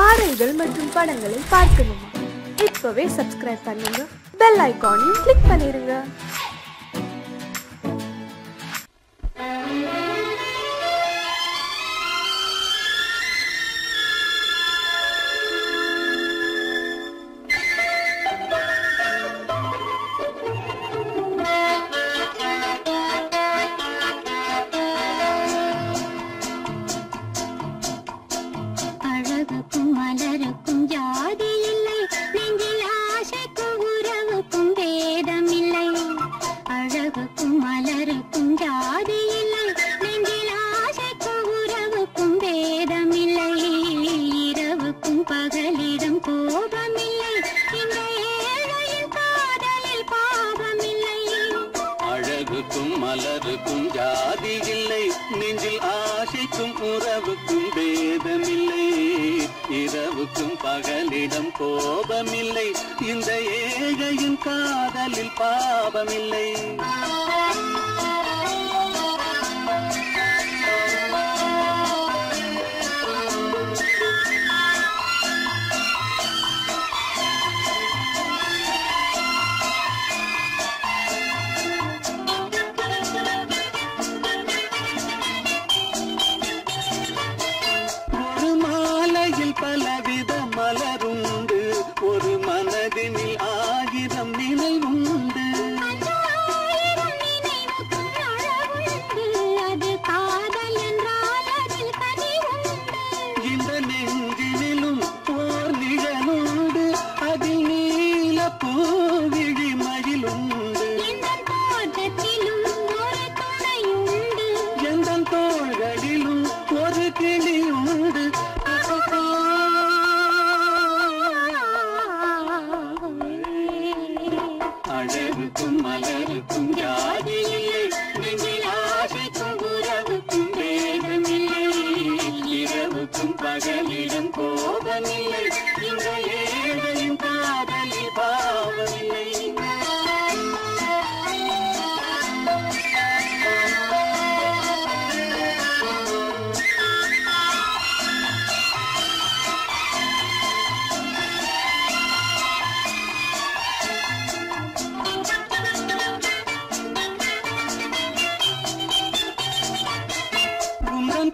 பாடல்கள் மற்றும் படங்களை பார்க்கணுமா? இப்பவே சப்ஸ்கிரைப் பண்ணுங்க, பெல் ஐகானையும் கிளிக் பண்ணிருங்க. மலருக்கும் ஜாதி இல்லை, நெஞ்சில் ஆசைக்கும் உறவுக்கும் பேதமில்லை. இரவுக்கும் பகலிடம் கோபமில்லை, இந்த ஏழையின் காதலில் பாவமில்லை. பலவித மலருண்டு, ஒரு மனதினில் 1000 நினைவுண்டு. இந்த நெஞ்சினிலும் ஓர் நிழலுண்டு, அதில் நீல பூவிழி மயிலுண்டு. எந்த தோள்களிலும் ஒரு கிளியுண்டு. அழகுக்கும் மலருக்கும் ஜாதி இல்லை, நெஞ்சில் ஆசைக்கும் உறவுக்கும் பேதமில்லை. இரவுக்கும் பகலிடம் கோபமில்லை, இந்த ஏழையும் காதலில் பாவமில்லை.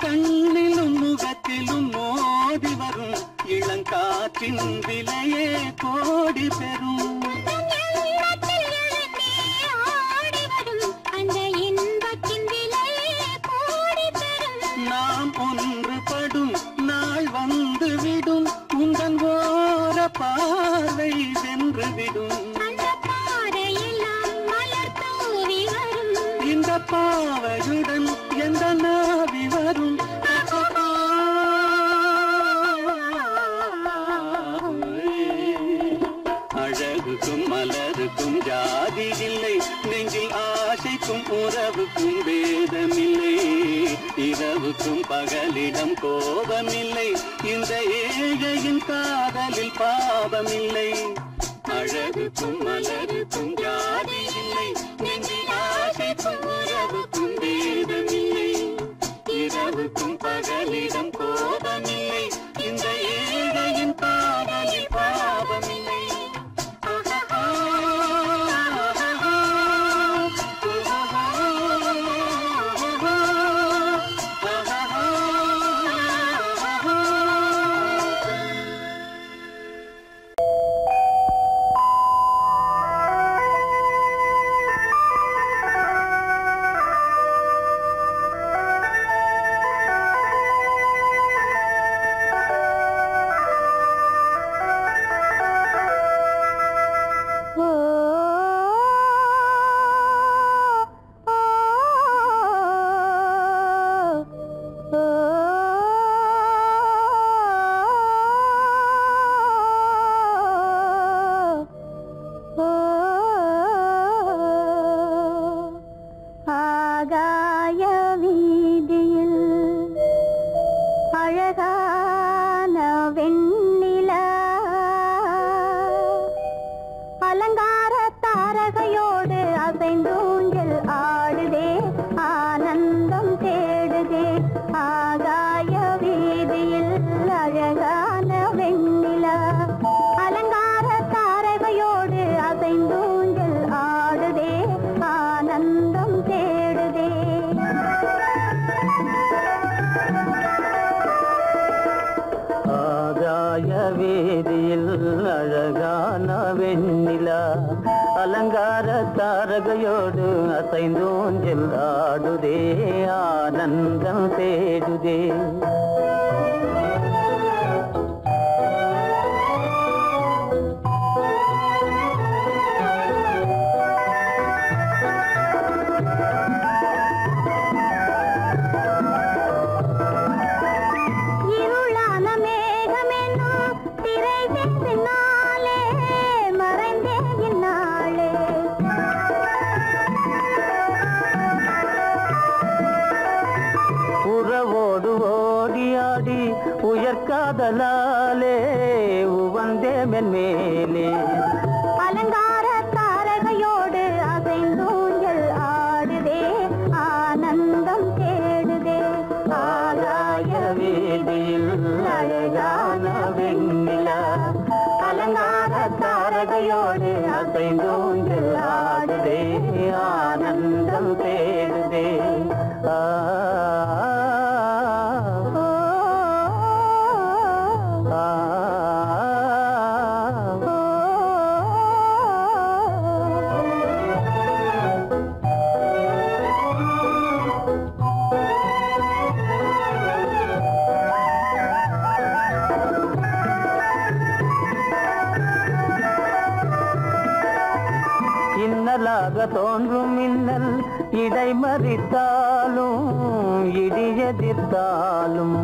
கண்ணிலும் முகத்திலும் மோதி வரும் இளங்காற்றின் விலையே கோடி பெறும். நாம் ஒன்றுபடும் நாள் வந்துவிடும், உங்கள் ஓர பார்வை வென்றுவிடும். இந்த பாவையுடன் எந்த நாவி வரும். அழகுக்கும் மலருக்கும் ஜாதி இல்லை, நெஞ்சில் ஆசைக்கும் உறவுக்கும் பேதமில்லை. இரவுக்கும் பகலிடம் கோபமில்லை, இந்த ஏழையின் காதலில் பாவமில்லை. அழகுக்கும் மலருக்கும் ஜாதி இல்லை, நெஞ்சில் ஆசைக்கும் உறவுக்கும் பேதமில்லை. இரவுக்கும் பகலிடம் கோபமில்லை, இந்த ஏழையின் காதலில் பாவமில்லை. வீதியில் அழகான வெண்ணிலா அலங்கார தாரகையோடு அசைந்தோஞ்சல் ஆடுதே ஆனந்தம் தேடுதே உயர்காதலாலே உவந்தே மென்மேலே அலங்கார தாரகையோடு அசைந்தூஞ்சல் ஆடுதே ஆனந்தம் தேடுதே ஆகாய வீதியில் அழகான வெண்ணிலா அலங்கார தாரகையோடு அசைந்தூஞ்சல் ஆடுதே ஆனந்தம் தேடுதே இன்னலாக தோன்றும் மின்னல் இடைமறித்தாலும் இடியெதிர்த்தாலும்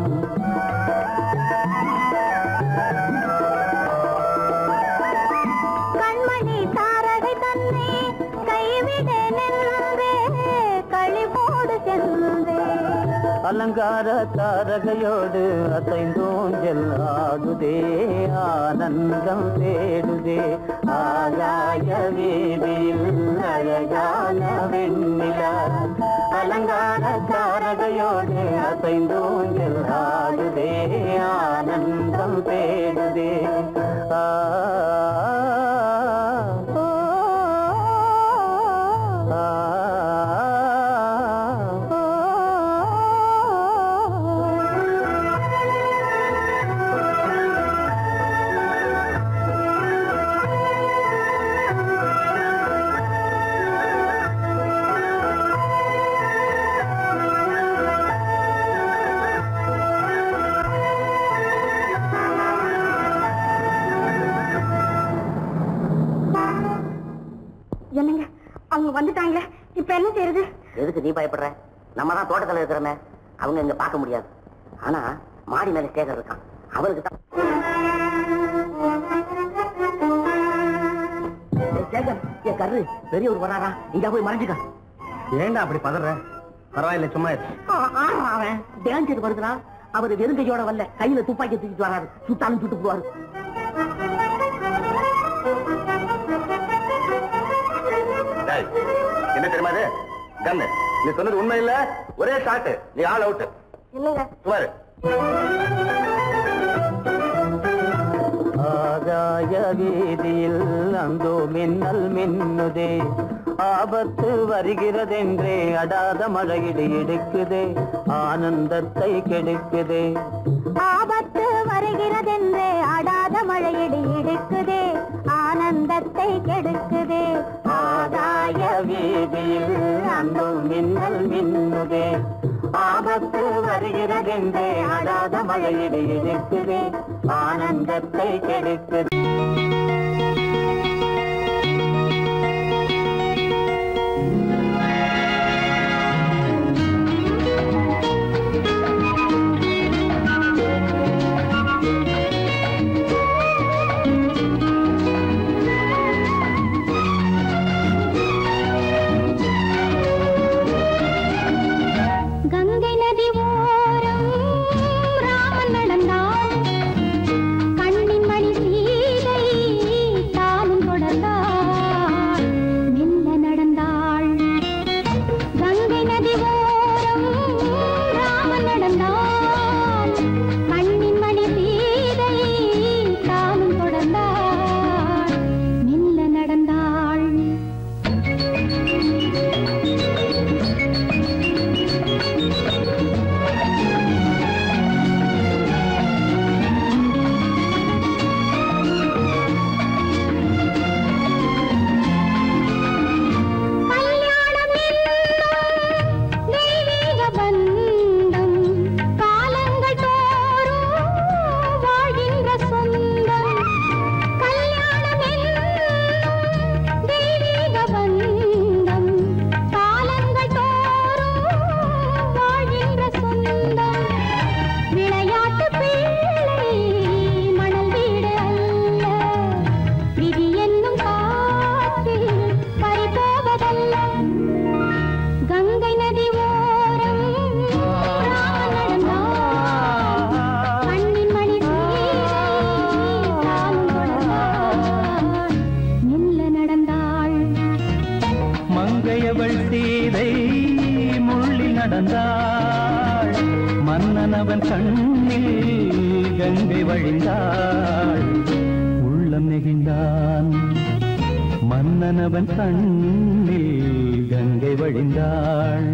கண்மணி தாரகை தன்னை கைவிட நின்றே களிபோடு சென்றே அலங்கார தாரகையோடு அசைந்தோஞ்சல் ஆடுதே ஆனந்தம் தேடுதே ஆகாய வீதியில் அழகான வெண்ணிலா அலங்கார தாரகையோடு அசைந்தோஞ்சல் ஆடுதே ஆனந்தம் தேடுதே என்னங்க அவங்க வந்துட்டாங்களே இப்ப என்ன செய்யறது எதுக்கு நீ பயப்படுற? நம்ம தான் தோட்டத்துல இருக்கிறோமே, அவங்க இங்க பார்க்க முடியாது. ஆனா மாடி மேல ஸ்டேஜர் இருக்கான், அவருக்கு தான். கரு பெரியவர் வராரா, இங்க போய் மறைஞ்சுக்க. ஏண்டா அப்படி பதற? பரவாயில்ல, சும்மா அவன் டேஞ்சர் வருதுனா, அவரு வெறுங்கையோட வரல, கையில துப்பாக்கி தூக்கிட்டு வராரு, சுட்டாலும் சுட்டு போவாரு. என்ன தெரியுமா இது? கண்ணு, நீ சொன்னது உண்மை இல்ல, ஒரே ஷாட், நீ ஆல் அவுட். இல்லங்க சுமாரு. ஆகாய வீதியில் அந்தோ மின்னல் மின்னுதே, ஆபத்து வருகிறதென்றே அடாத மழையிடு இடுக்குதே, ஆனந்தத்தை கெடுக்குதே. ஆபத்து வருகிறதென்றே அடாத மழையிடி இடுக்குதே, ஆனந்தத்தை கெடுக்குதே. ஆகாய வீதியில் அந்தோ மின்னல் மின்னுதே, ஆபத்து வருகிறதென்றே அடாத மழையிடு இடுக்குதே, ஆனந்தத்தை கெடுக்குதே. கங்கை நதி ஓரம் ராமன் நடந்தான், கண்ணின் மணி கண்ணில் கங்கை வழிந்தாள் உள்ளம் நெகிழ்ந்தான் மன்னனவன் கண்ணில் கங்கை வழிந்தாள்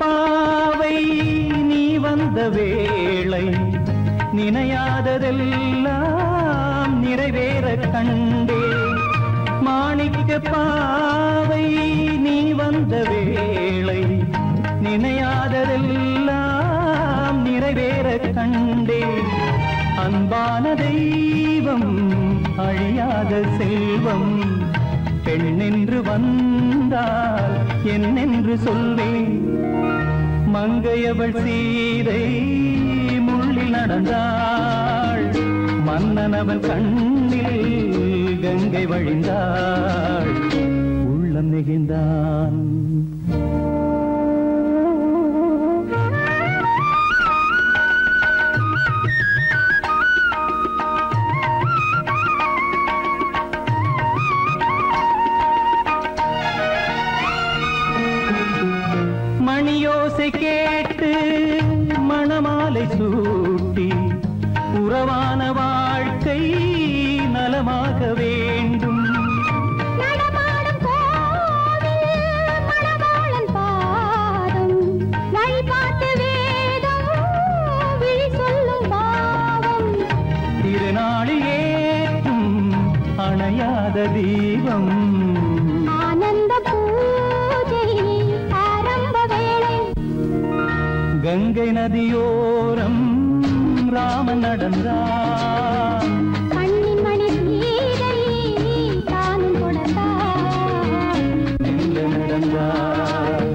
பாவை நீ வந்த வேளை நினையாததெல்லாம் நிறைவேற கண்டே மாணிக்க பாவை நீ வந்த வேளை நினையாததெல்லாம் நிறைவேற கண்டே அன்பான தெய்வம் அழியாத செல்வம் பெண்ணென்று வந்தால் என்னென்று சொல்வேன் மங்கையவள் சீதை முள்ளில் நடந்தாள் மன்னனவன் கண்ணில் கங்கை வழிந்தாள் உள்ளம் நெகிழ்ந்தான் மணியோசை கேட்டு மணமாலை சூட்டி உறவான வாழ்க்கை நலமாக வேண்டும் நடமாடும் கோவில் மணவாளன் பாதம் வழிபாட்டு வேதம் விழி சொல்லும் பாவம் திருநாளில் ஏற்றும் அணையாத தீபம் ஆனந்த பூஜை ஆரம்ப வேளை கங்கை நதியோரம் ராமன் நடந்தான் கண்ணின் மணி சீதை தானும் கொடுத்தான் எங்க நடந்தான்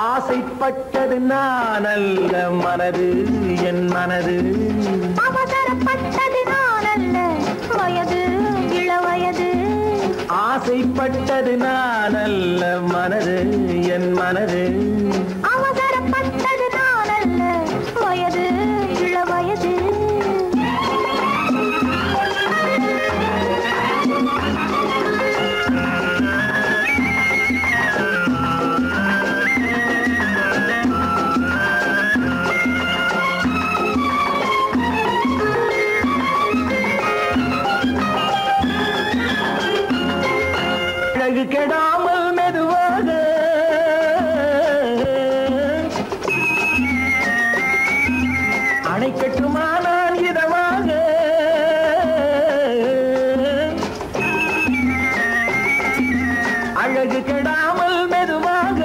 ஆசைப்பட்டது நான் அல்ல மனது என் மனது அவசரப்பட்டது நான் அல்ல ஆசைப்பட்டது நான் அல்ல மனது என் மனது அவசரப்பட்டது நான் அல்ல வயது இள வயது அழகு கெடாமல் மெதுவாக அணைக்கட்டுமா நான் இதமாக அழகு கெடாமல் மெதுவாக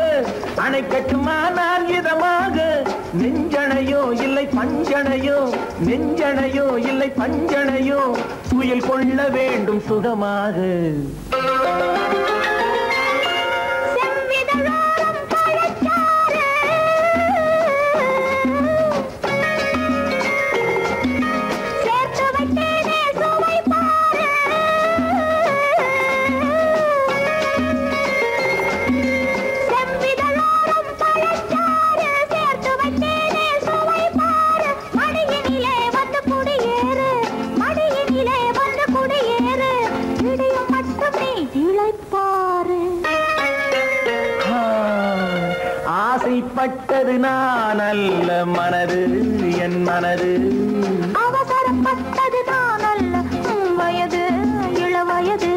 அணைக்கட்டுமா நான் இதமாக நெஞ்சணையோ இல்லை பஞ்சணையோ நெஞ்சணையோ இல்லை பஞ்சணையோ துயில் கொள்ள வேண்டும் சுகமாக ஆசைப்பட்டது நான் அல்ல மனது என் மனது அவசரப்பட்டது நான் அல்ல வயது இள வயது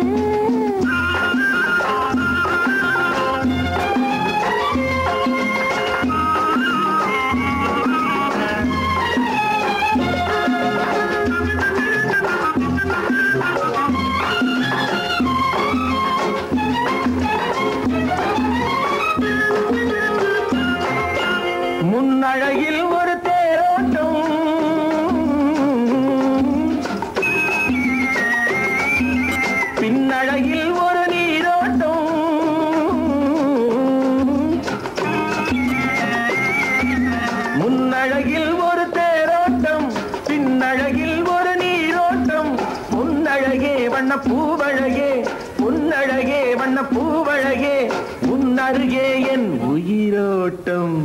முன்னழகில் ஒரு தேரோட்டம் பின்னழகில் ஒரு நீரோட்டம் முன்னழகில் ஒரு தேரோட்டம் பின்னழகில் ஒரு நீரோட்டம் முன்னழகே வண்ண பூவழகே உன்னழகே வண்ண பூவழகே உன்னருகே என் உயிரோட்டம்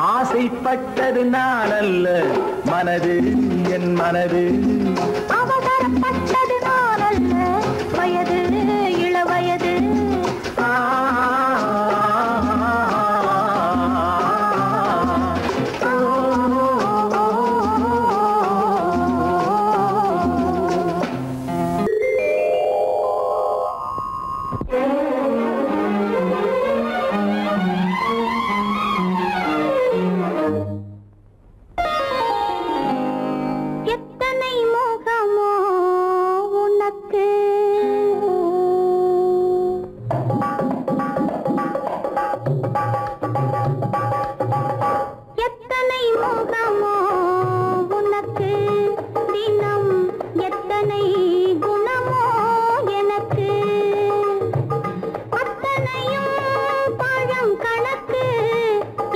ஆசைப்பட்டது நான் அல்ல மனது என் மனது அவசரப்பட்டது நான் அல்ல வயது இள வயது எத்தனை முகமோ உனக்கு எத்தனை முகமோ உனக்கு தினம் எத்தனை குணமோ எனக்கு அத்தனையும் பழம் கணக்கு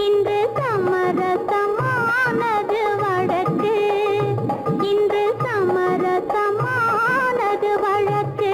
இன்று சமரசமானது வழக்கு இன்று சமரசமானது வழக்கு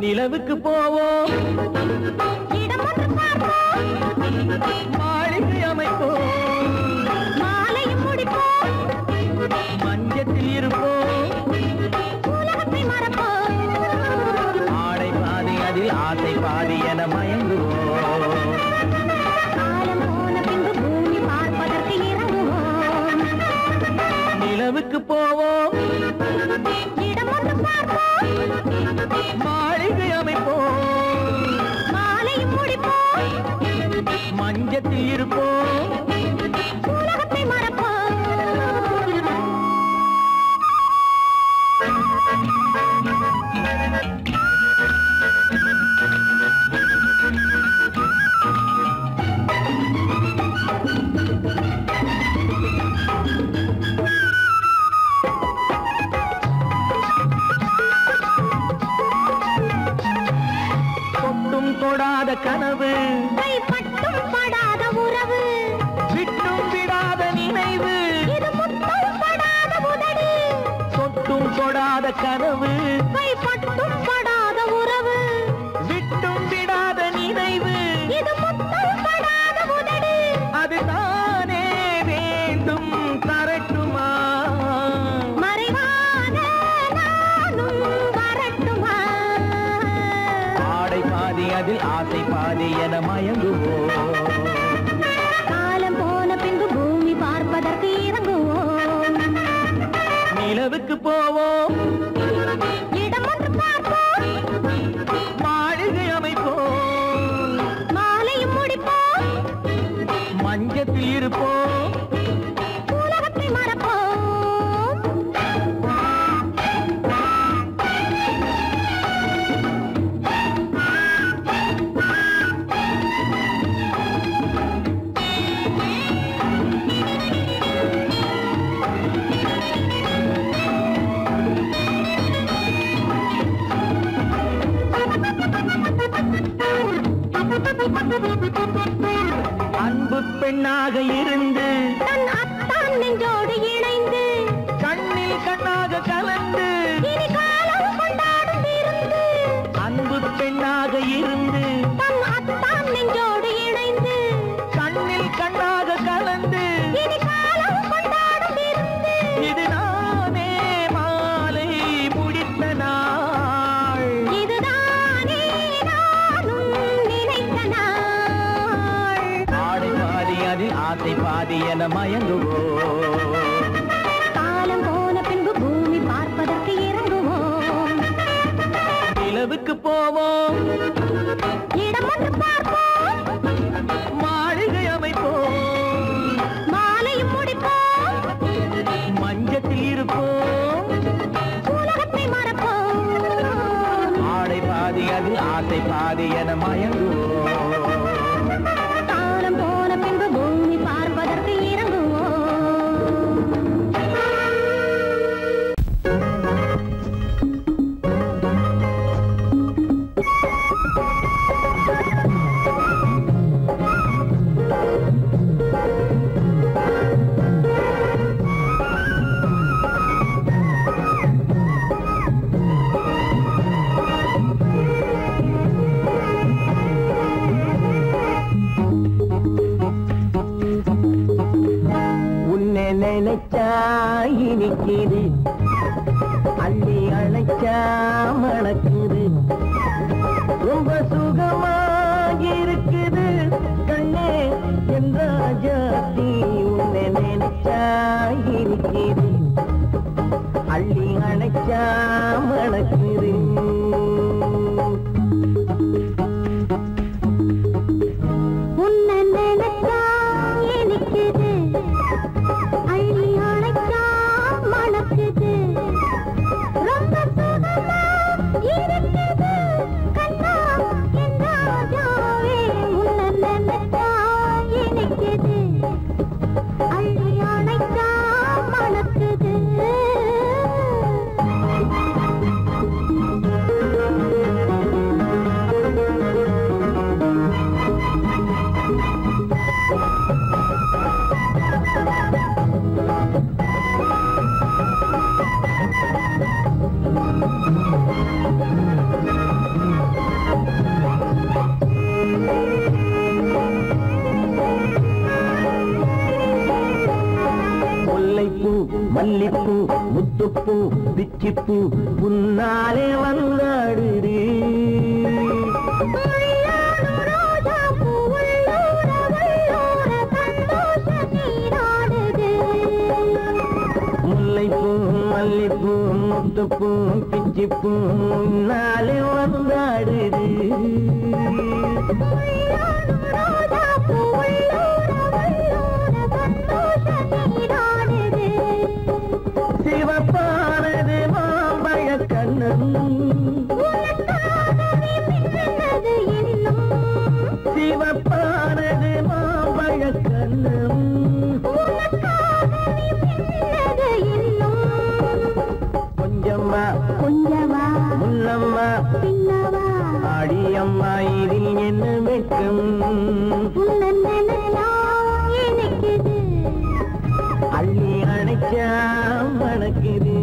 நிலவுக்கு போவோம், மாளிகை அமைப்போம், மாலையும் முடிப்போம், மஞ்சத்தில் இருப்போம், உலகத்தை மறப்போம். ஆடை பாதி அதில் ஆசை பாதி என மயங்குவோம். காலம் போன பின்பு பூமி பார்ப்பதற்கு இறங்குவோம். நிலவுக்கு போவோம், இடம் ஒன்று பார்ப்போம், மாளிகை அமைப்போம், மாலையும் முடிப்போம், மஞ்சத்தில் இருப்போம், உலகத்தை மறப்போம். தொட்டும் தொடாத கனவு, கைப்பட்டும் படாத உறவு, விட்டும் விடாத நினைவு, இது முத்தம் படாத உதடு, தொட்டும் தொடாத கனவு, கைப்பட்டும் படாத உறவு, விட்டும் விடாத நினைவு, இது முத்தம் படாத உதடு. அது தானே வேண்டும் தரட்டுமா? மறைவான நானும் வரட்டுமா? ஆடை பாதி அதில் ஆசை பாதி என மயங்குவோம். காலம் போன பின்பு பூமி பார்ப்பதற்கு இறங்குவோம். நிலவுக்கு போவோம், இடம் ஒன்று பார்ப்போம், மாளிகை அமைப்போம், மாலையும் முடிப்போம், மஞ்சத்தில் இருப்போம், உலகத்தை மறப்போம். அன்பு பெண்ணாக இருந்து தன் அத்தான் நெஞ்சோடு இணைந்து கண்ணில் கண்ணாக கலந்து இனி காலம் கொண்டாடும் விருந்து. அன்பு பெண்ணாக இருந்து தன் அத்தான் நெஞ்சோடு இணைந்து கண்ணில் கண்ணாக கலந்து இனி காலம் கொண்டாடும் விருந்து. இதுதானே மாலை முடித்த நாள். இதுதானே நானும் நினைத்த நாள். ஆடை பாதி அதில் ஆசை பாதி என மயங்குவோம். காலம் போன பின்பு பூமி பார்ப்பதற்கு இறங்குவோம். நிலவுக்கு போவோம், இடம் ஒன்று பார்ப்போம், மாளிகை அமைப்போம், மாலையும் முடிப்போம், மஞ்சத்தில் இருப்போம். உலகத்தை மறப்போம். ஆடை பாதி அதில் ஆசை பாதி என மயங்குவோம். காலம் போன பின்பு பூமி பார்ப்பதற்கு இறங்குவோம். உன்னை நினைச்சா இனிக்குது, அள்ளி அழைச்சா மணக்குது, ரொம்ப சுகமாக இருக்குது கண்ணே என் ராஜாத்தி. உன்னை நினைச்சா இனிக்குது, அள்ளி அழைச்சா மணக்குது. உன்னை நினைச்சா இனிக்குது, அள்ளி அணைச்சா மணக்குது, ரொம்ப சுகமா இருக்குது கண்ணா என் ராஜாவே. உன்னை நினைச்சா இனிக்குது, அள்ளி அணைச்சா மணக்குது. முல்லைப்பூ, மல்லிப்பூ, முத்துப்பூ, பிச்சிப்பூ உன்னாலே வந்தாடுது. உள்ளூர ரோஜா பூ உள்ளூர வள்ளூர சந்தோஷ நீராடுது. முல்லைப்பூ, மல்லிப்பூ, முத்துப்பூ, பிச்சிப்பூ உன்னாலே வந்தாடுது. ரோஜா பூ உள்ளூர வள்ளூர சந்தோஷ நீராடுது. சிவப்பானது மாம்பழ கண்ணம், உனக்காகவே மின்னது இன்னும். சிவப்பானது மாம்பழ கண்ணம். உனக்காகவே மின்னது இன்னும். கொஞ்சம்மா கொஞ்சவா முன்னம்மா பின்னவா ஆடியம்மா இதில் என்ன வெட்கம். உன்னை நினைச்சா இனிக்குது, அள்ளி அணைச்சா மணக்குது.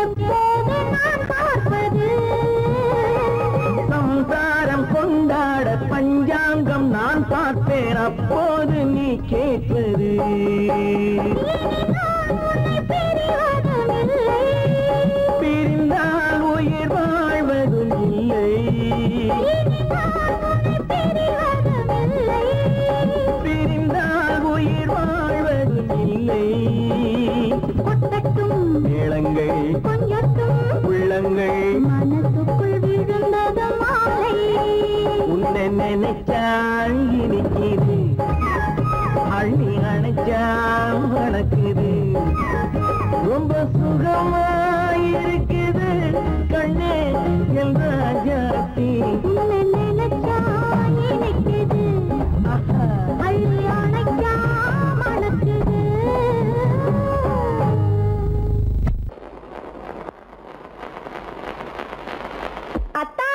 எப்போது நான் பார்ப்பது சம்சாரம் கொண்டாட பஞ்சாங்கம் நான் பார்ப்பேன், அப்போது நீ கேட்பது. பிரிந்தால் உயிர் வாழ்வதும் இல்லை, பிரிந்தால் உயிர் வாழ்வதும் இல்லை. கொட்டட்டும் மேளங்கள் கொஞ்சட்டும் உள்ளங்கள் மனசுக்குள் விழ உன்னை நினைச்சா இனிக்குது அள்ளி அணைச்சா வணக்குது ரொம்ப சுகமா இருக்குது கண்ணே என் ராஜாத்தி உன்னை நினைச்சா இனிக்குது அள்ளி அணைச்சா மணக்குது. அத்தா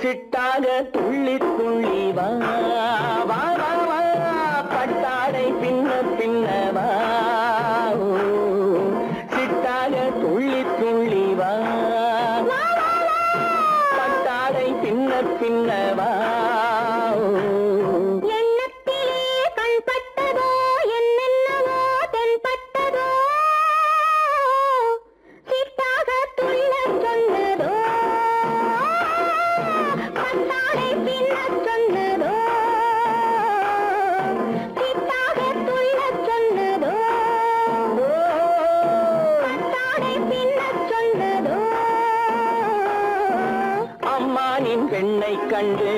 சிட்டாக துள்ளி துள்ளி வா வா வா வா பட்டாடை பின்ன பின்னவா சிட்டாக துள்ளி துள்ளி வா பட்டாடை பின்ன பின்னவா எண்ணத்திலே கண்பட்டதோ என்னென்னவோ தென்பட்டதோ சிட்டாக துள்ள சொன்னதோ பட்டாடை பின்ன சொன்னதோ சிட்டாக துள்ள சொன்னதோ பட்டாடை பின்ன சொன்னதோ. அம்மானின் பெண்ணை கண்டு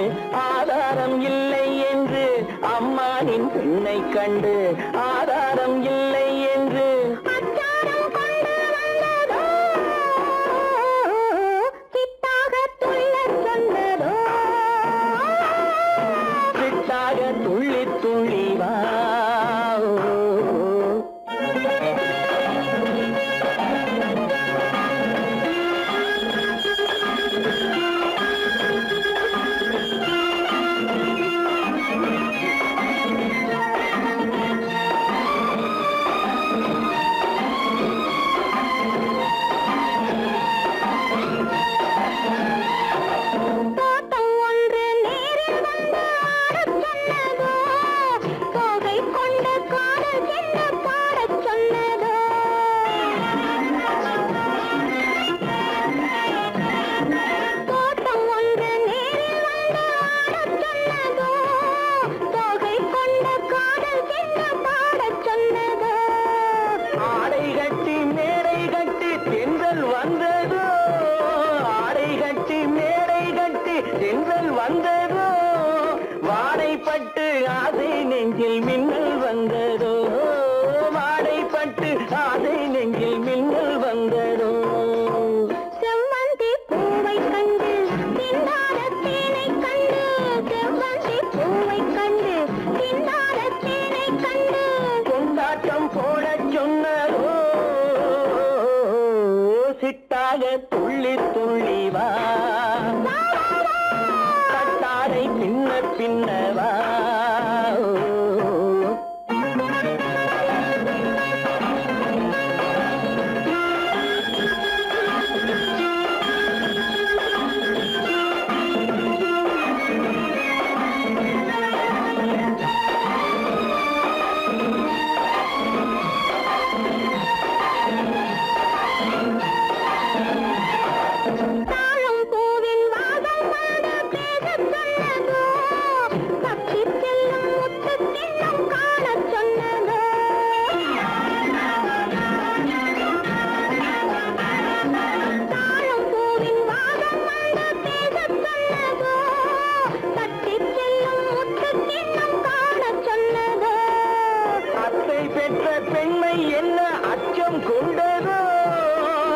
ஆதாரம் இல்லை என்று அம்மானின் பெண்ணை கண்டு ஆதாரம் இல்லை என்று அச்சாரம் கொண்டு வந்ததோ சிட்டாக துள்ள சொன்னதோ சிட்டாக துள்ளி துள்ளி வா தோட்டம் ஒன்று நேரில் வந்து ஆடச் சொன்னதோ தோகை கொண்ட காதல் சென்று பாடச் சொன்னதோ தோட்டம் ஒன்று நேரில் வந்து ஆடச் சொன்னதோ தோகை கொண்ட காதல் சென்று பாடச் சொன்னதோ. ஆடை கட்டி மேடை கட்டி தென்றல் வந்ததோ ஆடை கட்டி மேடை கட்டி தென்றல் வந்ததோ வாடைப்பட்டு ஆசை நெஞ்சில் மின்னல் வந்ததோ வாடைப்பட்டு ஆசை நெஞ்சில் மின்னல் வந்ததோ செவ்வந்தி பூவை கண்டு திண்டாட தேனை கண்டு செவ்வந்தி பூவை கண்டு திண்டாட தேனை கண்டு கொண்டாட்டம் போடச் சொன்னதோ சிட்டாக துள்ளி துள்ளி வா கட்டாடை பின்ன பின்னவா தாழம் பூவின் வாசம் வந்து பேசச் சொன்னதோ பக்தி செல்லும் முத்து கிண்ணம் காணச் சொன்னதோ தாழம் பூவின் வாசம் வந்து பேசச் சொன்னதோ பக்தி செல்லும் முத்து கிண்ணம் காணச் சொன்னதோ. அத்தை பெற்ற பெண்மை என்ன அச்சம் கொண்டதோ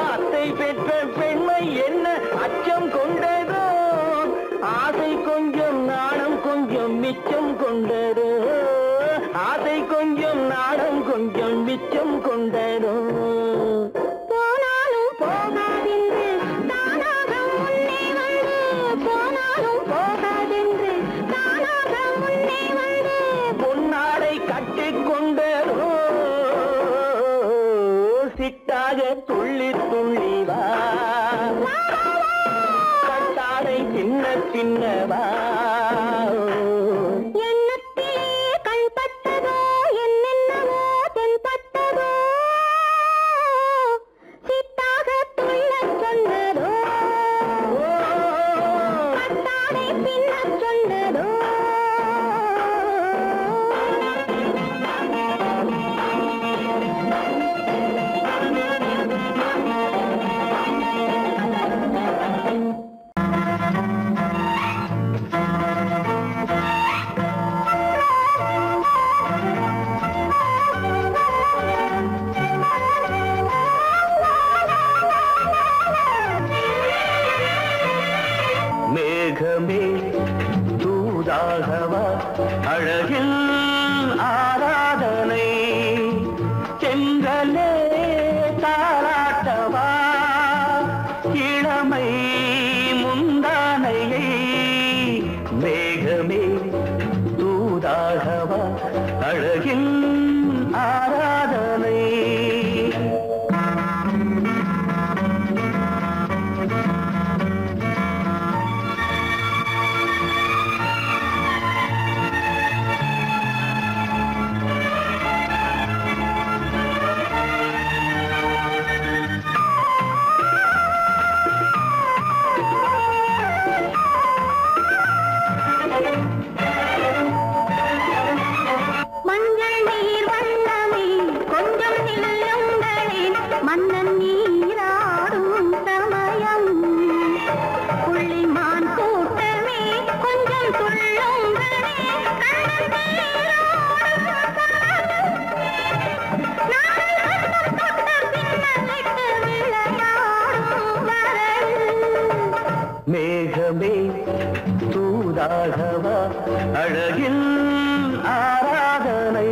அத்தை பெற்ற பெண்மை என்ன அச்சம் கொண்டதோ ஆசை கொஞ்சம் நாணம் கொஞ்சம் மிச்சம் கொண்டதோ ஆசை கொஞ்சம் நாணம் கொஞ்சம் மிச்சம் கொண்டதோ போனாலும் போகாதென்று தானாக முன்னே வந்து போனாலும் போகாதென்று தானாக முன்னே வந்து பொன்னாடை கட்டிக்கொண்டதோ சிட்டாக துள்ளி துள்ளி வா கட்டாடை பின்ன பின்னவா மேகமே தூதாகவா அழகில் ஆராதனை செங்கலே தாராட்டவா இளமை முந்தானையை மேகமே தூதாகவா அழகில் ஆராதனை மேகமே தூதாகவா அழகில் ஆராதனை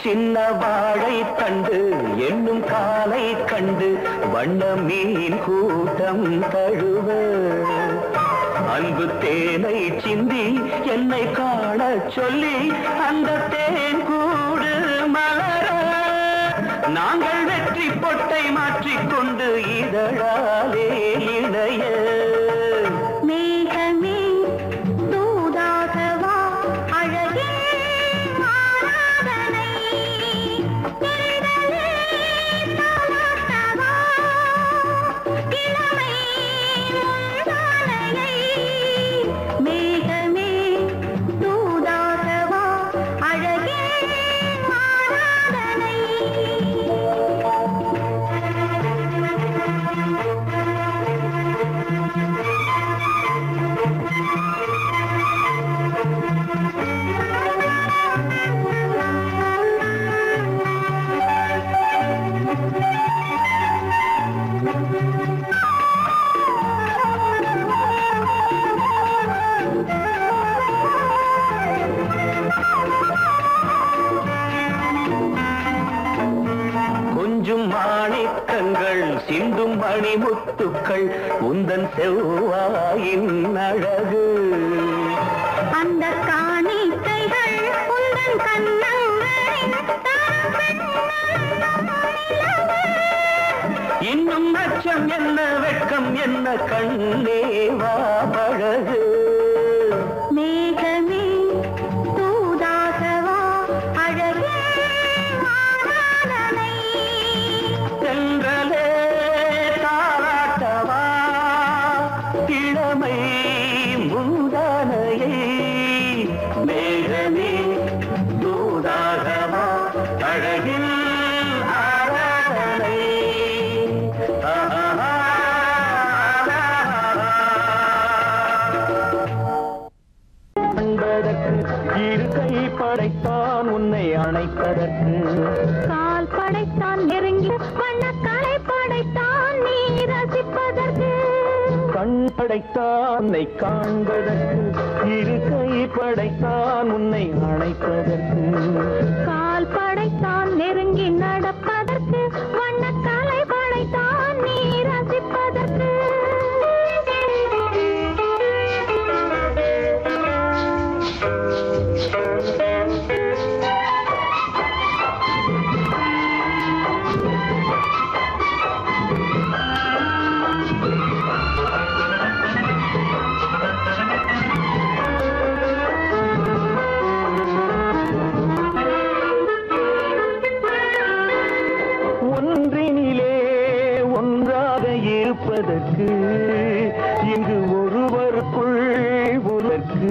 சின்ன வாழை தண்டு என்னும் காலை கண்டு வண்ண மீன் கூட்டம் தழுவ அன்பு தேனை சிந்தி என்னை காண சொல்லி அந்த தேன் கூடு மலர நாங்கள் வெற்றி பொட்டை மாற்றிக்கொண்டு இதழாலே இணைய மேகமே தூதாகவா அழகே ஆராதனை தென்றலே தாலாட்டவா கிழமை முந்தானையை மேகமே தூதாகவா அழகே ஆராதனை கொஞ்சம் மாணிக்கங்கள் சிந்தும் மணிமுத்துக்கள் உந்தன் செவ்வாயின் அழகு அந்த காணிக்கைகள் உந்தன் கண்ணங்களின் இன்னும் அச்சம் என்ன வெட்கம் என்ன கண்ணேவா பழகு மேகமே தூதாகவா அழகே ஆராதனை சென்றலே தாராட்டவா இளமை முந்தானையை மேகமே தூதாகவா அழகில் ஆராதனை இரு கை படைத்தான் உன்னை அணைப்பதற்கு கால் படைத்தான் நெருங்கி வண்ணக்காலை படைத்தான் நீ ரசிப்பதற்கு கண் படைத்தான் உன்னை காண்பதற்கு இரு கை படைத்தான் உன்னை அணைப்பதற்கு கால் படைத்தான் நெருங்கி நடப்பதற்கு வண்ணக்கலை படைத்தான் நீ ரசிப்பதற்கு. இருப்பதற்கு இங்கு ஒருவருக்குள் ஒருவருக்கு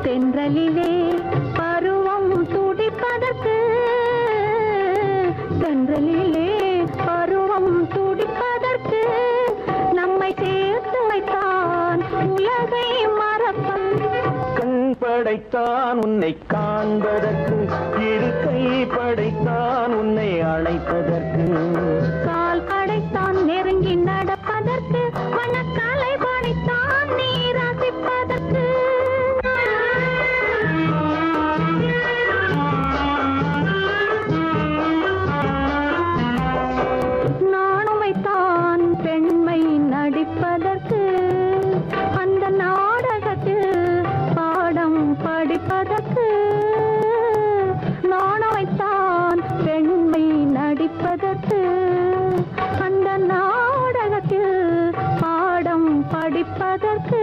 தென்றலிலே பருவம் துடிப்பதற்கு தென்றலிலே பருவம் துடிப்பதற்கு நம்மை சேர்த்து வைத்தான் உலகை மறப்பன். கண் படைத்தான் உன்னை காண்பதற்கு இரு கை படைத்தான் உன்னை அழைப்பதற்கு கால் படைத்தான் நெருங்கி நடப்பதற்கு வனக்கலை படைத்தான் நீ ரசிப்பதற்கு. நானுமைத்தான் பெண்மை நடிப்பதற்கு அந்த நாடகத்தில் பாடம் படிப்பதற்கு. நானுமைத்தான் பெண்மை நடிப்பதற்கு அந்த நாடகத்தில் பாடம் படிப்பதற்கு.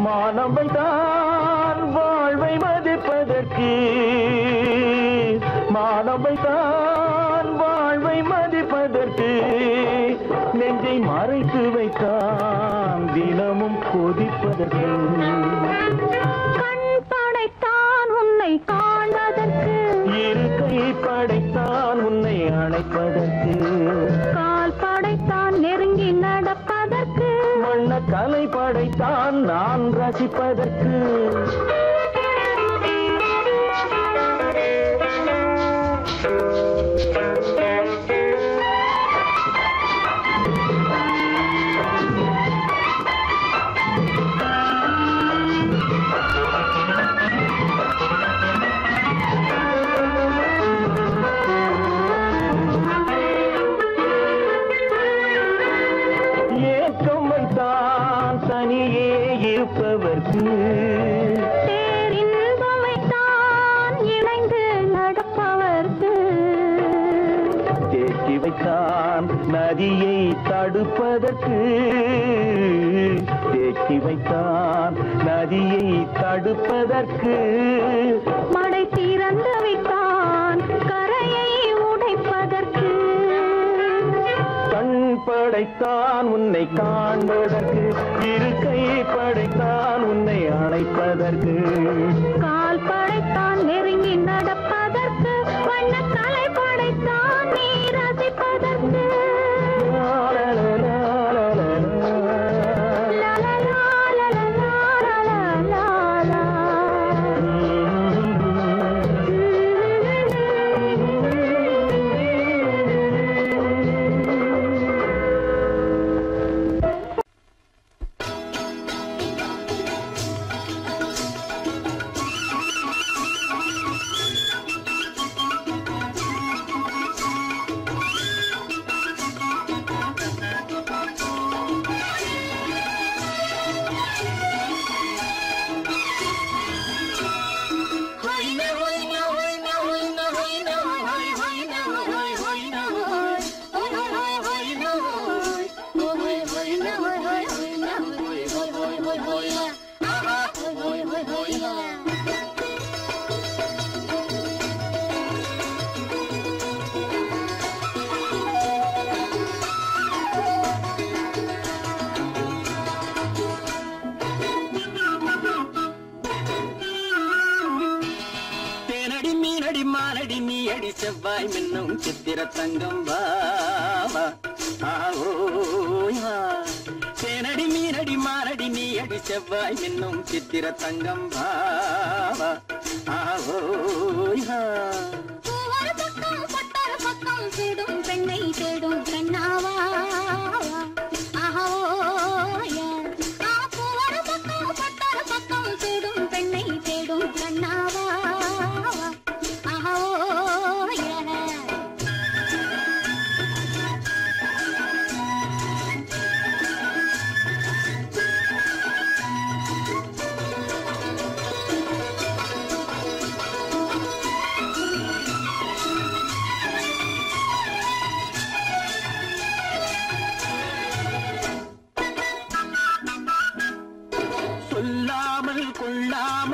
மானவைதான் வாழ்வை மதிப்பதற்கு மானவைதான் வாழ்வை மதிப்பதற்கு நெஞ்சை மறைத்து வைத்தான் தினமும் கொதிப்பதற்கு. கண் படைத்தான் உன்னை காண்பதற்கு இரு கை படைத்தான் உன்னை அழைப்பதற்கு கால் படைத்தான் நெருங்கி நடப்பதற்கு வண்ணக்கலை படைத்தான் நான் ரசிப்பதற்கு. ஏக்கம் வைத்தான் தனியே இருப்பவர்க்கு பேரின்பம் வைத்தான் இணைந்து நடப்பவர்க்கு. தேக்கி வைத்தான் நதியை தடுப்பதற்கு தேக்கி வைத்தான் நதியை தடுப்பதற்கு மடை திறந்து வைத்தான் கரையை உடைப்பதற்கு. கண் படைத்தான் உன்னை காண்பதற்கு இரு கை படைத்தான் உன்னை அழைப்பதற்கு கால் படைத்தான் நெருங்கி நடப்பதற்கு வண்ணக்கலை படைத்தான் நீ ரசிப்பதற்கு. செவ்வாய் மின்னும் சித்திர தங்கம் வாவா ஆவோயா தேனடி மீனடி மாரடி நீ அடி செவ்வாய் மின்னும் சித்திர தங்கம் வாவா ஆவோயா ஒரு பக்கம் பட்டொரு பக்கம் தேடும் பெண்ணை தேடும் கண்ணாவா ஆஹோயா ஒரு பக்கம் பட்டொரு பக்கம் தேடும் பெண்ணை தேடும் கண்ணாவா ஆஹோ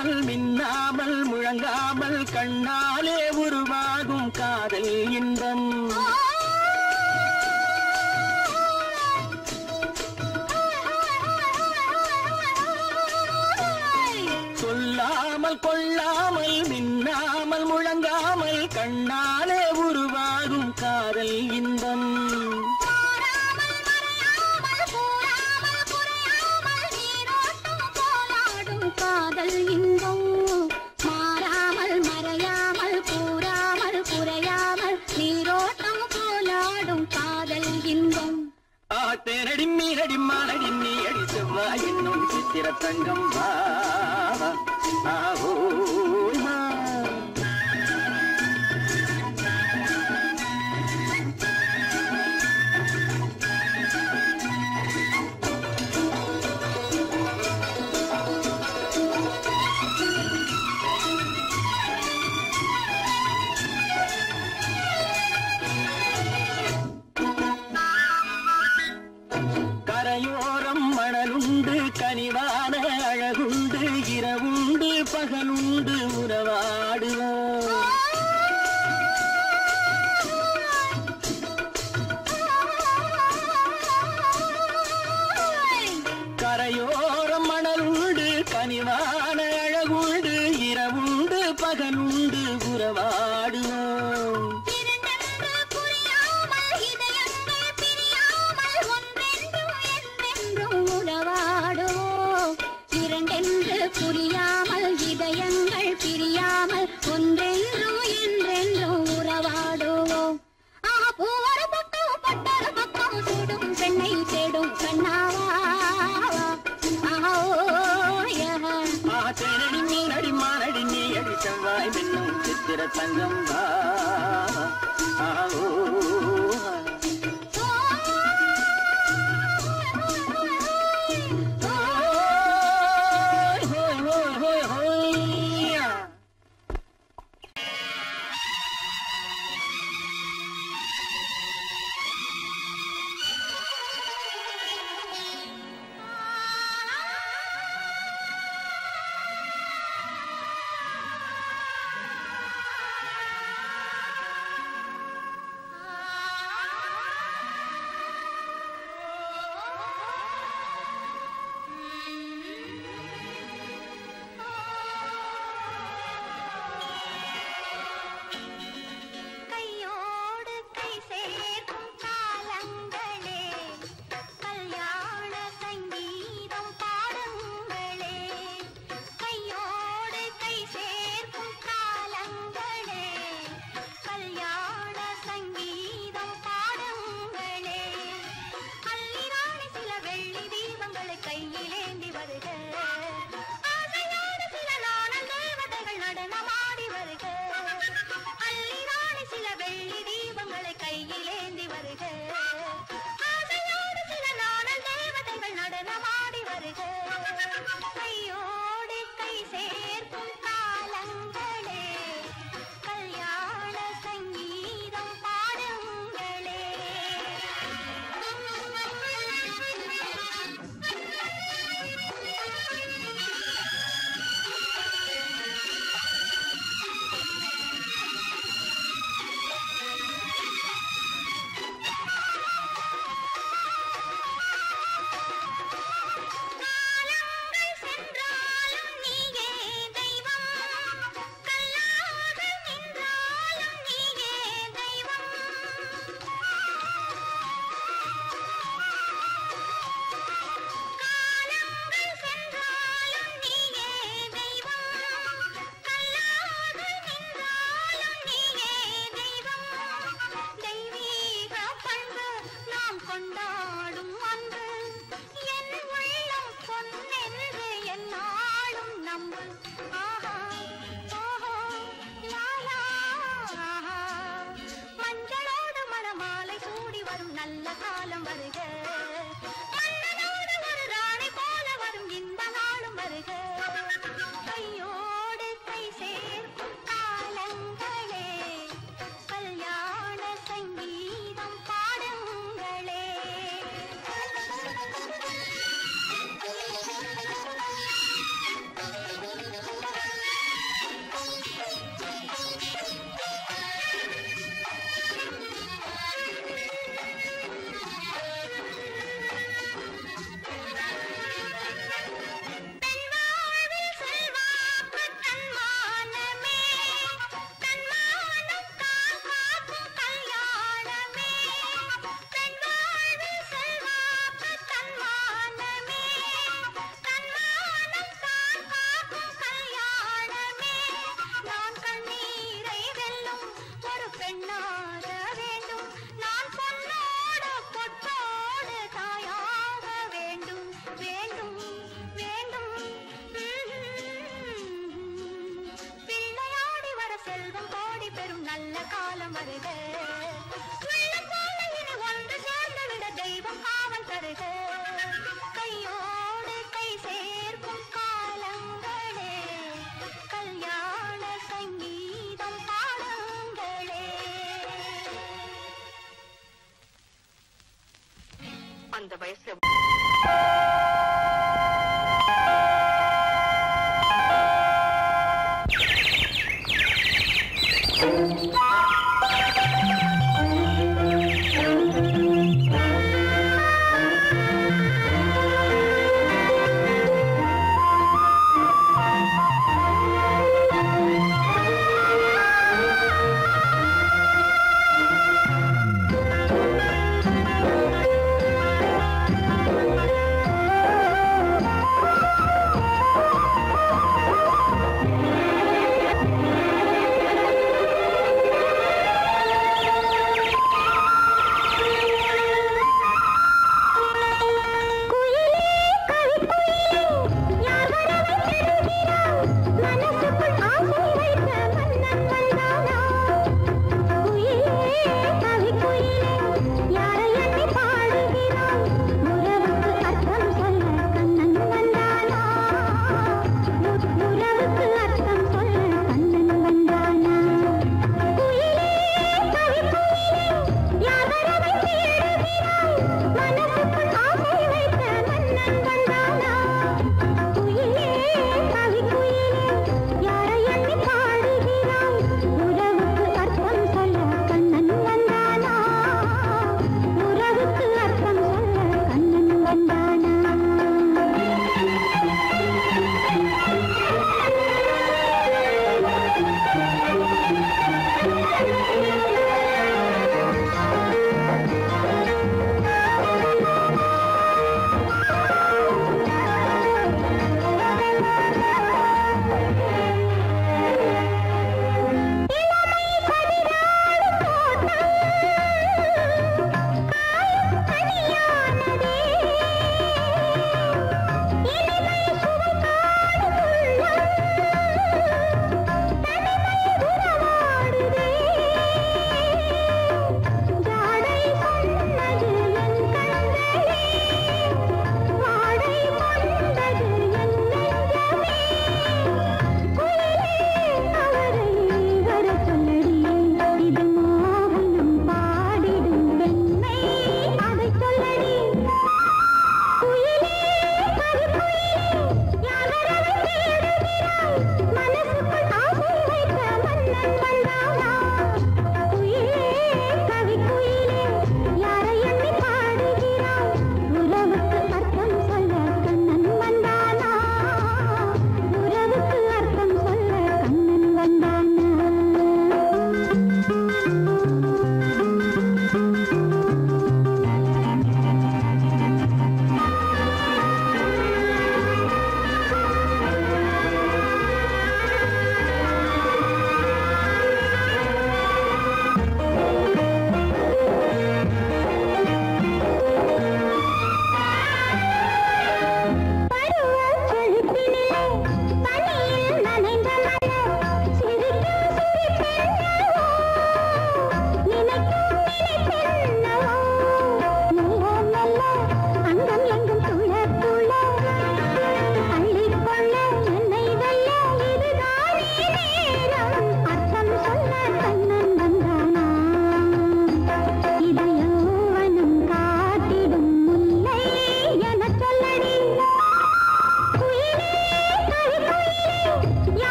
சொல்லாமல் மின்னாமல் முழங்காமல் கண்ணாலே உருவாகும் காதல் இன்பம். சொல்லாமல் கொள்ளாமல் மின்னாமல் முழங்காமல் கண்ணாலே உருவாகும் காதல் இன்பம். காதல் இன்பம் மாறாமல் மறையாமல் கூறாமல் குறையாமல் நீரோட்டம் போலாடும் காதல் இன்பம். தேனடி மீனடி மானடி நீ அடி செவ்வாய் என்னும் சித்திர தங்கம் வா கரையோரம் மணலுண்டு கனிவான அழகுண்டு இரவுண்டு பகலுண்டு உறவாடுவோம். கரையோரம் மணலுண்டு கனிவான அழகுண்டு இரவுண்டு பகலுண்டு உறவாடுவோம். புரியாமல் இதயங்கள் பிரியாமல் ஒன்றென்றும் என்றென்றும் உறவாடுவோம். பூவர பக்கம் பட்டர பக்கம் சூடும் பெண்ணை தேடும் கண்ணாவா. தேனடி மீனடி மானடி நீ அடி செவ்வாய் என்னும் சித்திர தங்கம் வா. வயசுல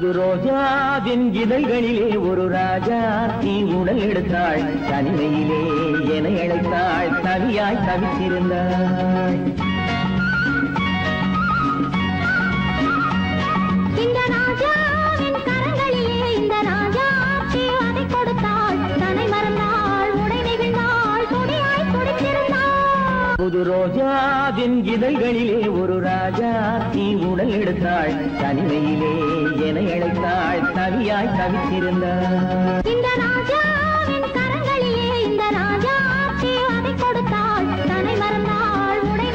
புது ரோஜாவின் இதழ்களிலே ஒரு ராஜா தீ உடல் எடுத்தாள் தனிமையிலே என அழைத்தாள் தவியாய் தவித்திருந்தாள் இந்த ராஜாவின் கரங்களிலே இந்த ராஜா அதை கொடுத்தாள் தன்னை மறந்தாள் உடை நெகிழ்ந்தாள் துடியாய் துடித்திருந்தாள் புது ரோஜாவின் இதழ்களிலே ஒரு ராஜா தீ உடல் எடுத்தாள் தனிமையிலே என அழைத்தாள் தவியாய் தவித்திருந்தாள் இந்த ராஜாவின் கரங்களிலே இந்த ராஜா அதை கொடுத்தாள் தன்னை மறந்தாள் உடை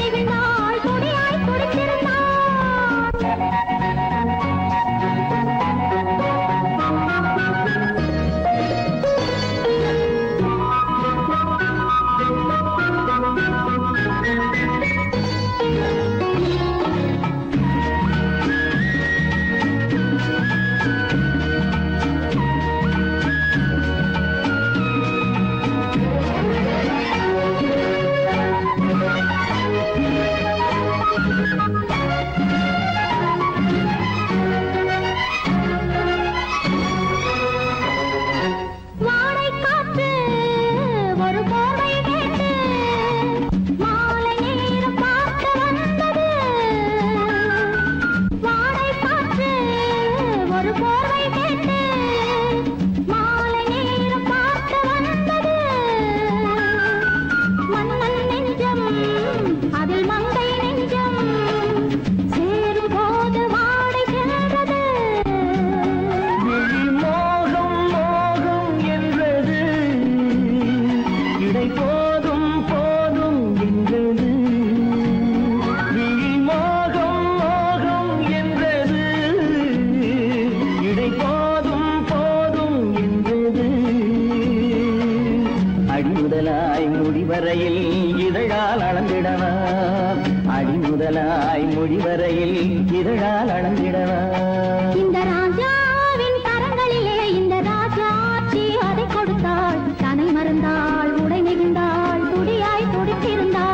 நெகிழ்ந்தாள் துடியாய் துடித்திருந்தாள்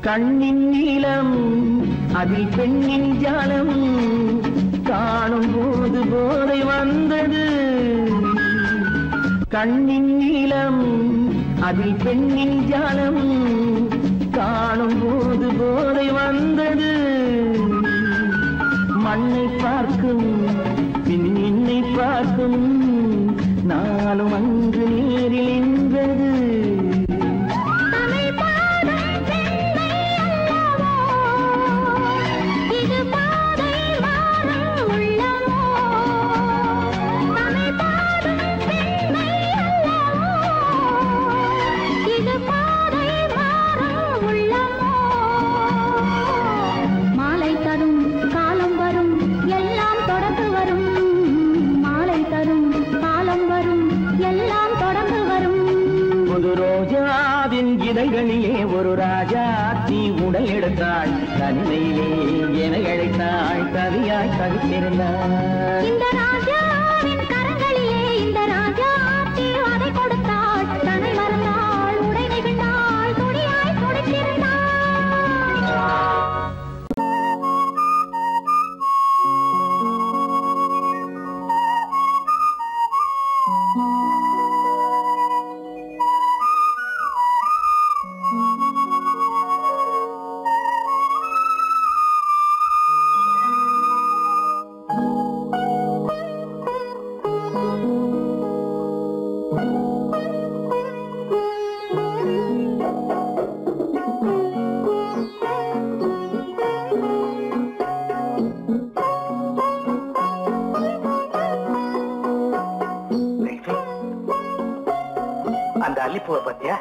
கண்ணின் நீளம் அதில் பெண்ணின் ஜாலம் காணும் போது போதை வந்தது கண்ணின் நீளம் அதில் பெண்ணின் ஜாலம் காணும் போது போதை வந்தது மண்ணை பார்க்கும் பின் என்னை பார்க்கும் நாளும் அங்கு நேரில் நின்றது இதழ்களிலே ஒரு ராஜா தீ உடல் எடுத்தாள் தனிமையிலே என அழைத்தாள் தவியாய் தவித்திருந்தாள் இந்த ராஜாவின் கரங்களிலே இந்த ராஜா அதை கொடுத்தாள் தன்னை மறந்தாள் உடை நெகிழ்ந்தாள் துடியாய் துடித்திருந்தாள் அந்த அல்லிப்பூவை பத்தியா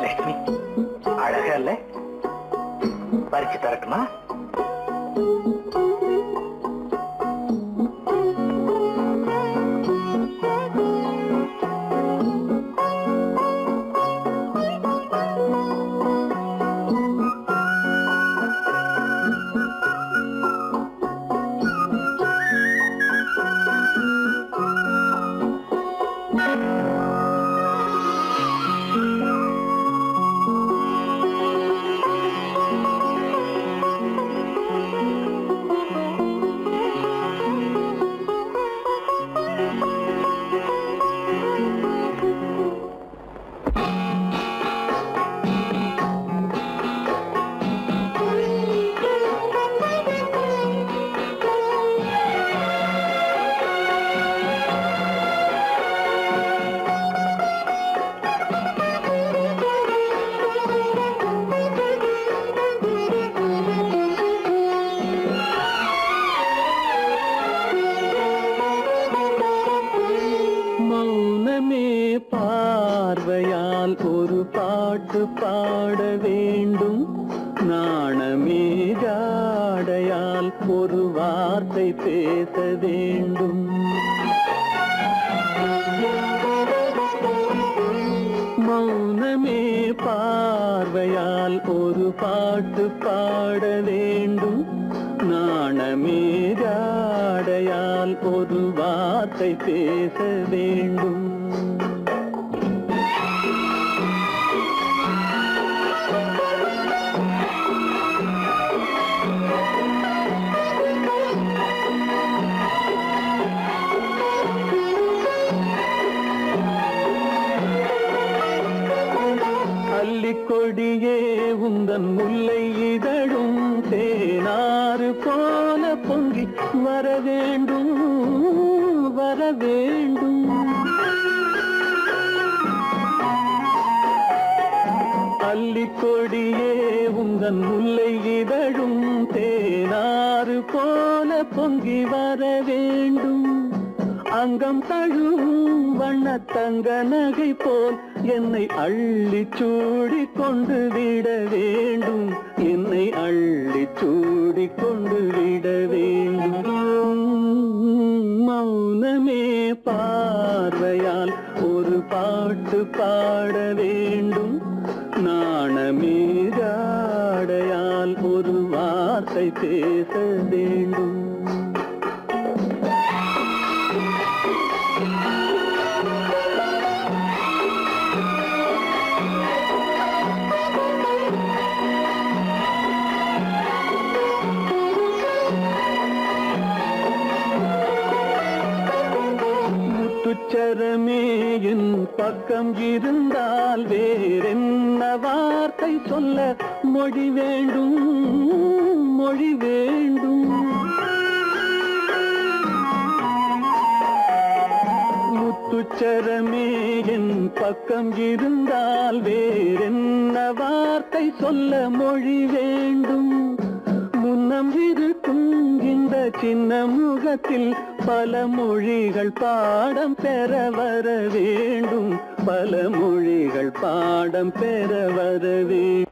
லட்சுமி அழகா இல்ல பறிச்சு தரட்டுமா பார்வையால் ஒரு பாட்டு பாட வேண்டும், நாணமே ஜாடையால் ஒரு வார்த்தை பேச வேண்டும். மௌனமே பார்வையால் ஒரு பாட்டு பாட வேண்டும், நாணமே ஜாடையால் ஒரு வார்த்தை பேச வேண்டும். கொடியே உந்தன் முல்லை இதழும் தேனாறு போல பொங்கி வர வேண்டும், வர வேண்டும். அல்லிக்கொடியே உந்தன் முல்லை இதழும் தேனாறு போல பொங்கி வர வேண்டும். அங்கம் தழுவும் வண்ணத்தங்க நகை போல் என்னை அள்ளி சூடி கொண்டு விட வேண்டும், என்னை அள்ளி சூடி கொண்டு விட வேண்டும். மௌனமே பார்வையால் ஒரு பாட்டு பாட வேண்டும், நாணமே ஜாடையால் ஒரு வார்த்தை பேச வேண்டும். முத்துச்சரமே என் பக்கம் இருந்தால் வேறென்ன வார்த்தை சொல்ல மொழி வேண்டும், மொழி வேண்டும். முத்துச்சரமே என் பக்கம் இருந்தால் வேறென்ன வார்த்தை சொல்ல மொழி வேண்டும். முன்னம் இருக்கும் இந்த சின்ன முகத்தில் பல மொழிகள் பாடம் பெற வர வேண்டும், பல மொழிகள் பாடம் பெற வர வேண்டும்.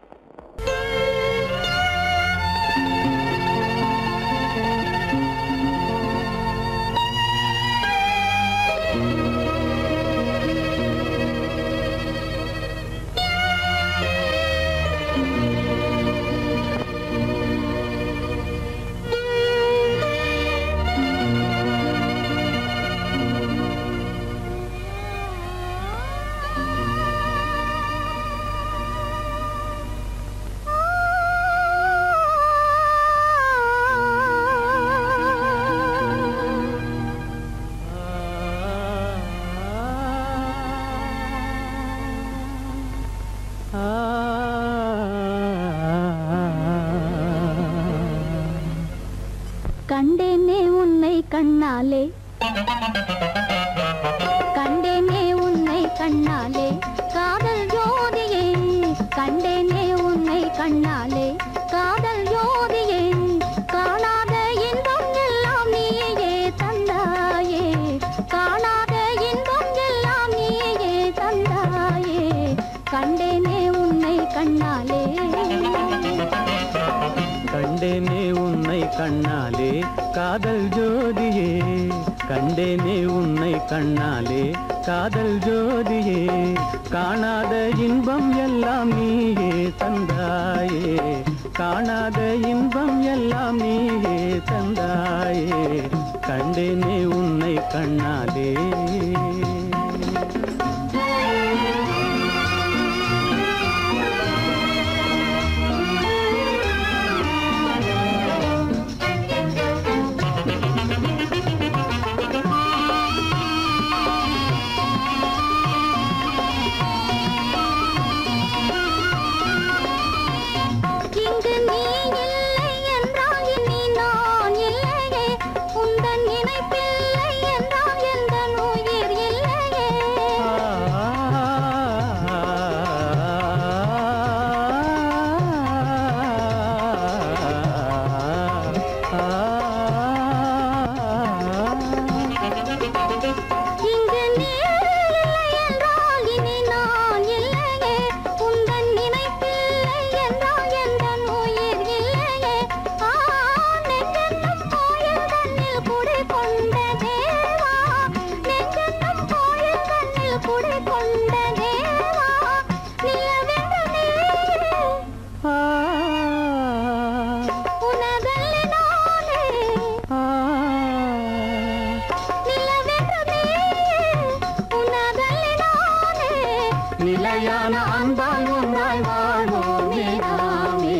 கண்டேனே உன்னை கண்ணாலே, கண்டேனே உன்னை கண்ணாலே, காதல் ஜோதியே. கண்டேனே உன்னை கண்ணாலே, காதல் ஜோதியே. காணாத இன்பம் எல்லாம் நீயே தந்தாயே, காணாத இன்பம் எல்லாம் நீயே தந்தாயே. கண்டேனே உன்னை கண்ணாலே, கண்டேனே உன்னை கண்ணாலே காதல் ஜோதியே கண்டேனே உன்னை கண்ணாலே காதல் ஜோதியே காணாத இன்பம் எல்லாம் நீயே தந்தாயே காணாத இன்பம் எல்லாம் நீயே தந்தாயே கண்டேனே உன்னை கண்ணாலே நிலையான அன்பால் ஒன்றாய் வாழ்வோமே நாமே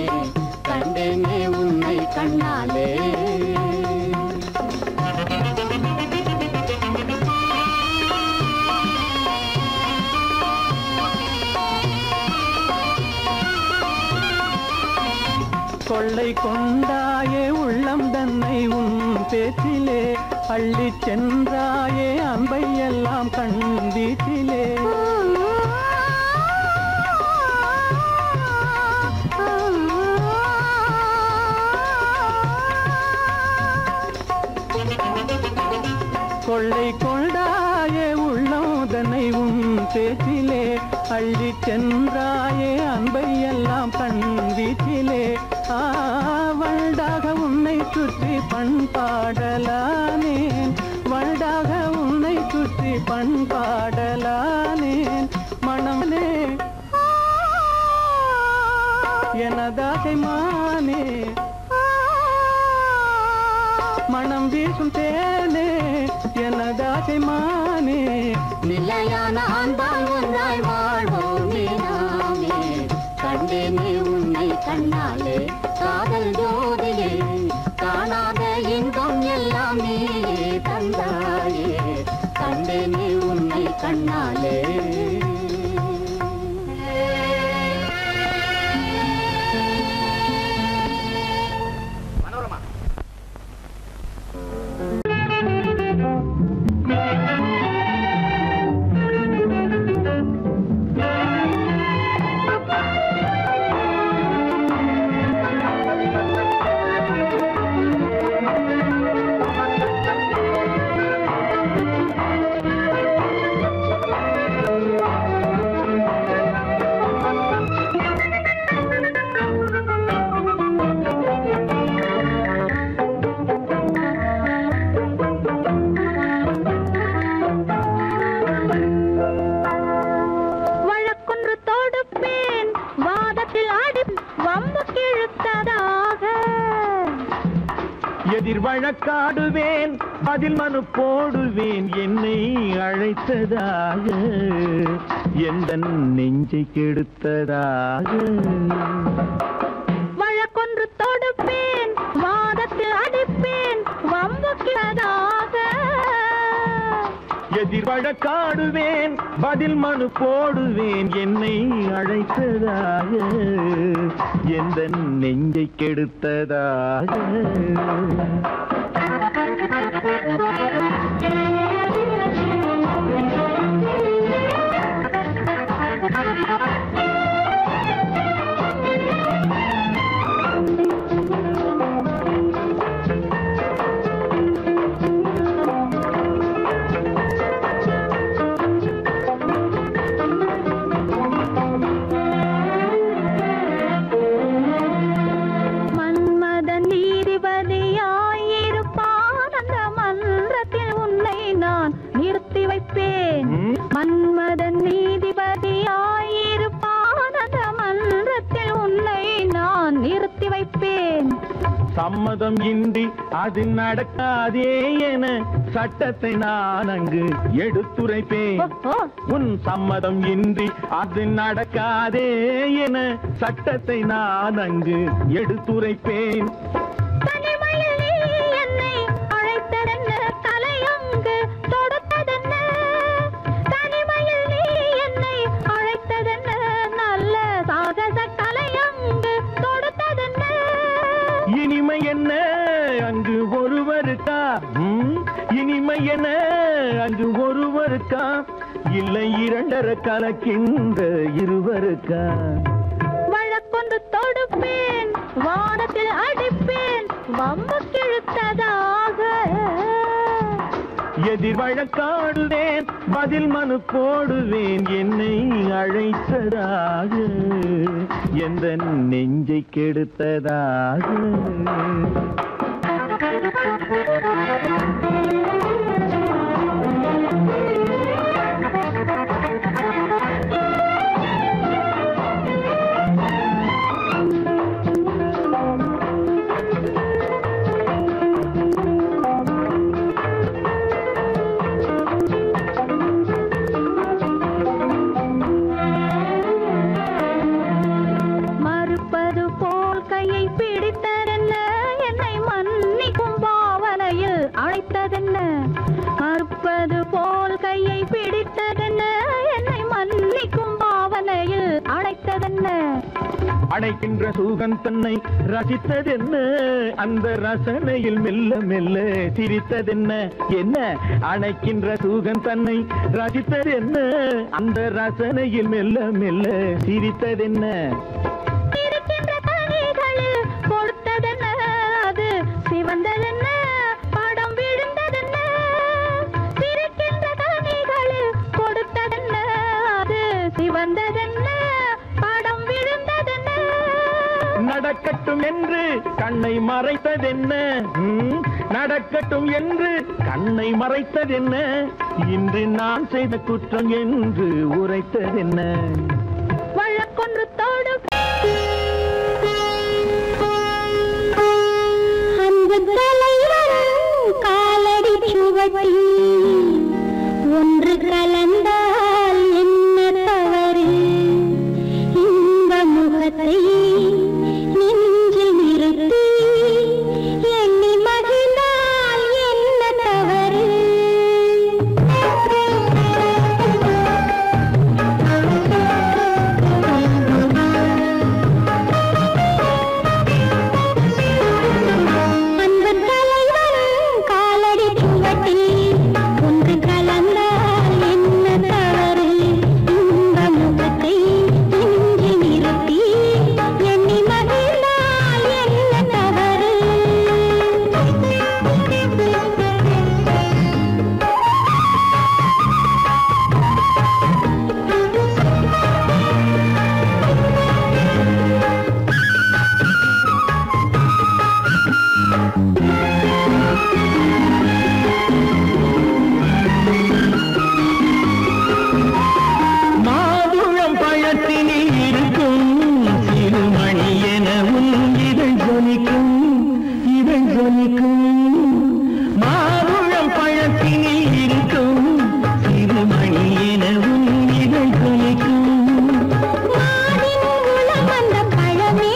கண்டேனே உன்னை கண்ணாலே கொள்ளை கொண்டாயே உள்ளம் தன்னை உன் பேச்சிலே அள்ளிச் சென்றாயே அன்பை எல்லாம் கண் வீட்டிலே கொள்ளை கொண்டாயே உள்ளோதனை உன் பேச்சிலே அள்ளிச் சென்றாயே அன்பை எல்லாம் கண் வீச்சிலே வண்டாக உன்னை சுற்றி பண்பாடலானேன் வண்டாக உன்னை சுற்றி பண்பாடலானேன் மனமே எனதாசை மானே மனம் வீசும் தேனே எனதாசை மானே நிலையான அன்பால் ஒன்றாய் வாழ்வோமே நாமே கண்டேனே உன்னை கண்ணாலே காதல் ஜோதியே காணாத இன்பம் எல்லாம் நீயே தந்தாயே கண்டேனே உன்னை கண்ணாலே எதிர் வழக்காடுவேன் அதில் மனு போடுவேன் என்னை அழைத்ததாக எந்த நெஞ்சை கெடுத்ததாக வழக்கொன்று தொடுப்பேன் வாதத்தில் அடிப்பேன் வம்புக்கிறதாக எதிர் வழக்காடுவேன் பதில் மனு போடுவேன் என்னை அழைத்ததாக எந்த நெஞ்சை கெடுத்ததாக மன்மத நீதிபதிய சம்மதம் இன்றி அது நடக்காதே என சட்டத்தை நான் அங்கு எடுத்துரைப்பேன். உன் சம்மதம் இன்றி அது நடக்காதே என சட்டத்தை நான் அங்கு எடுத்துரைப்பேன். இனிமை என்ன அங்கு ஒருவருக்கா? இனிமை என்ன அங்கு ஒருவருக்கா? இல்லை இரண்டரை கலக்கின்ற இருவருக்கா? வழக்கொன்று தொடுப்பேன், வானத்தில் அடிப்பேன், வம்புக்கிழுத்ததாக எதிர் வழக்காடுவேன், பதில் மனு போடுவேன், என்னை அழைத்ததாக, எந்த நெஞ்சை கெடுத்ததாக. மறுப்பது போல் கையை பிடித்ததென்ன, என்னை மன்னிக்கும் பாவனையில் அழைத்ததென்ன? அடைக்கின்ற சுகம் தன்னை ரசித்ததென்ன, அந்த ரசனையில் மெல்ல மெல்ல சிரித்ததென்ன? என்ன அணைக்கின்ற சுகம் தன்னை ரசித்ததென்ன, அந்த ரசனையில் மெல்ல மெல்ல சிரித்ததென்ன? இருக்கின்ற கனிகளில் கொடுத்ததென்ன, அது சிவந்ததென்ன, படம் விழுந்ததென்ன? இருக்கின்ற கனிகளில் கொடுத்ததென்ன, அது சிவந்ததென்ன, படம் விழுந்ததென்ன? நடக்கட்டும் என்று கண்ணை மறைத்ததென்ன? நடக்கட்டும் என்று கண்ணை மறைத்ததென்ன? இன்று நான் செய்த குற்றம் என்று உரைத்ததென்ன? வழக்கொன்று தோடு அந்த தலைவரும் காலடி சுவடி ஒன்று கலந்தால் என்ன தவறு? இந்த முகத்தை நெஞ்சில் நிறுத்தி எண்ணி மகிழ்ந்தால் என்ன தவறு? அன்பு தலைவரும் காலடி சுவட்டில் ஒன்று கலந்தால் என்ன தவறு? இந்த முகத்தை நெஞ்சில் நிறுத்தி எண்ணி மகிழ்ந்தால் என்ன தவறு? மாதுளம் பழத்தினில் இருக்கும் சிறுமணி எனவும் இதழ் ஜொலிக்கும், இதழ் ஜொலிக்கும். மாதுளம் பழத்தினில் இருக்கும் சிறுமணி எனவும் இதழ் ஜொலிக்கும். மானின் உளம் வந்த பழமே,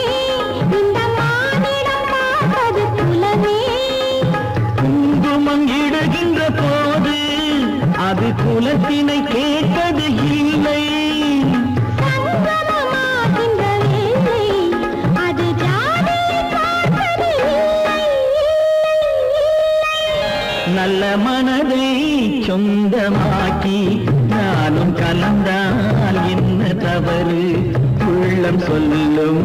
இந்த மானிடம் பார்ப்பது குலமே. குங்குமம் இடுகின்ற போது அது குலத்தினை கேட்பது இல்லை. சங்கமமாகின்ற வேளை அது ஜாதியை பார்ப்பது இல்லை. நல்ல மனதை சொந்தமாக்கி நானும் கலந்தால் என்ன தவறு? உள்ளம் சொல்லும்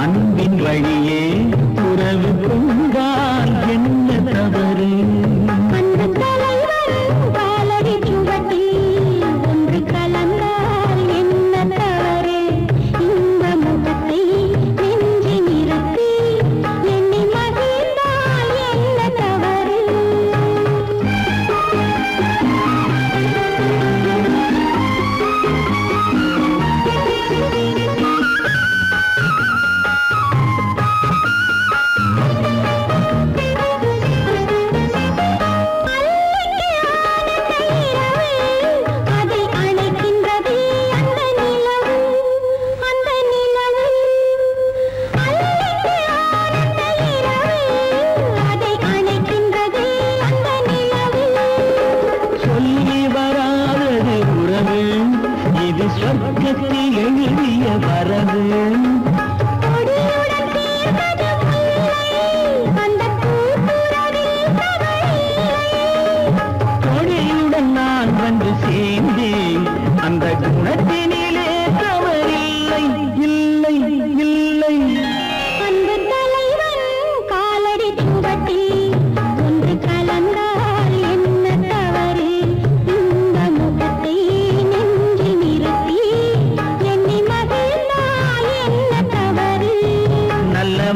அன்பின் வழியே உறவு கொண்டால் என்ன தவறு? அந்த தலைவரும் காலடி சுவட்டில் ஒன்று கலந்தால் என்ன தவறு? இந்த முகத்தை நெஞ்சில் நிறுத்தி எண்ணி மகிழ்ந்தால் என்ன தவறு?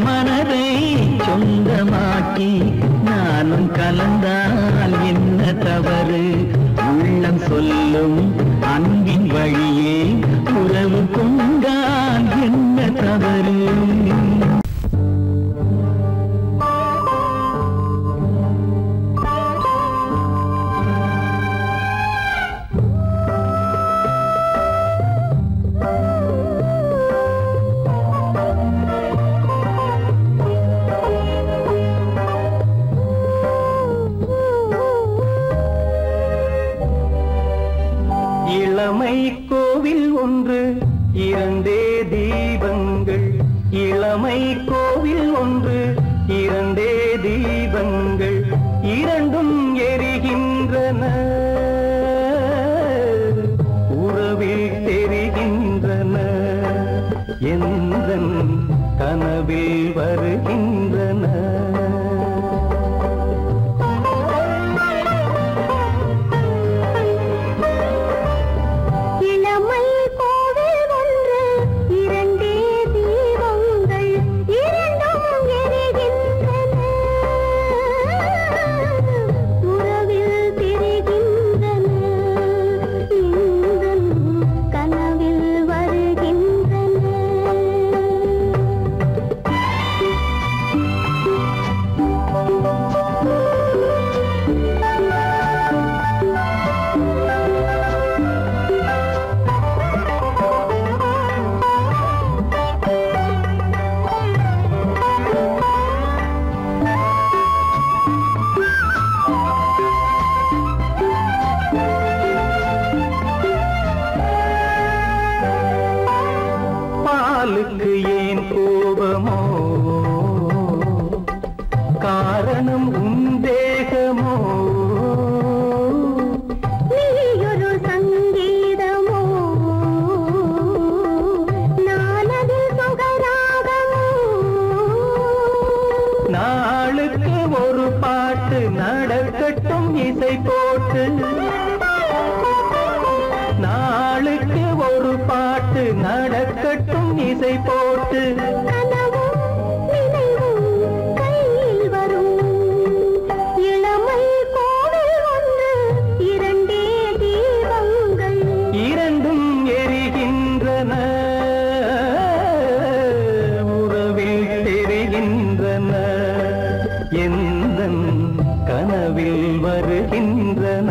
மனதை சொந்தமாக்கி நானும் கலந்தால் என்ன தவறு? உள்ளம் சொல்லும் அன்பின் வழியே உறவு கொண்டால் என்ன தவறு? இளமை கோவில் ஒன்று இரண்டே தீபங்கள், இளமை கோவில் ஒன்று இரண்டே தீபங்கள், இரண்டும் எரிகின்றன, உறவில் தெரிகின்றன, எந்தன் கனவில் வருகின்றன. பாலுக்கு ஏன் கோபமோ, காரணம் உன் தேகமோ, நீயொரு சங்கீதமோ, நானது சுகராகமோ, நாளுக்கு ஒரு பாட்டு நடக்கட்டும் இசை போட்டு, நாளுக்கு ஒரு பாட்டு நடக்கட்டும் இசை போட்டு, கனவும் நினைவும் கையில் வரும், இளமை கோவில் ஒன்று இரண்டே தீபங்கள், இரண்டும் எரிகின்றன, உறவில் தெரிகின்றன, எந்தன் கனவில் வருகின்றன.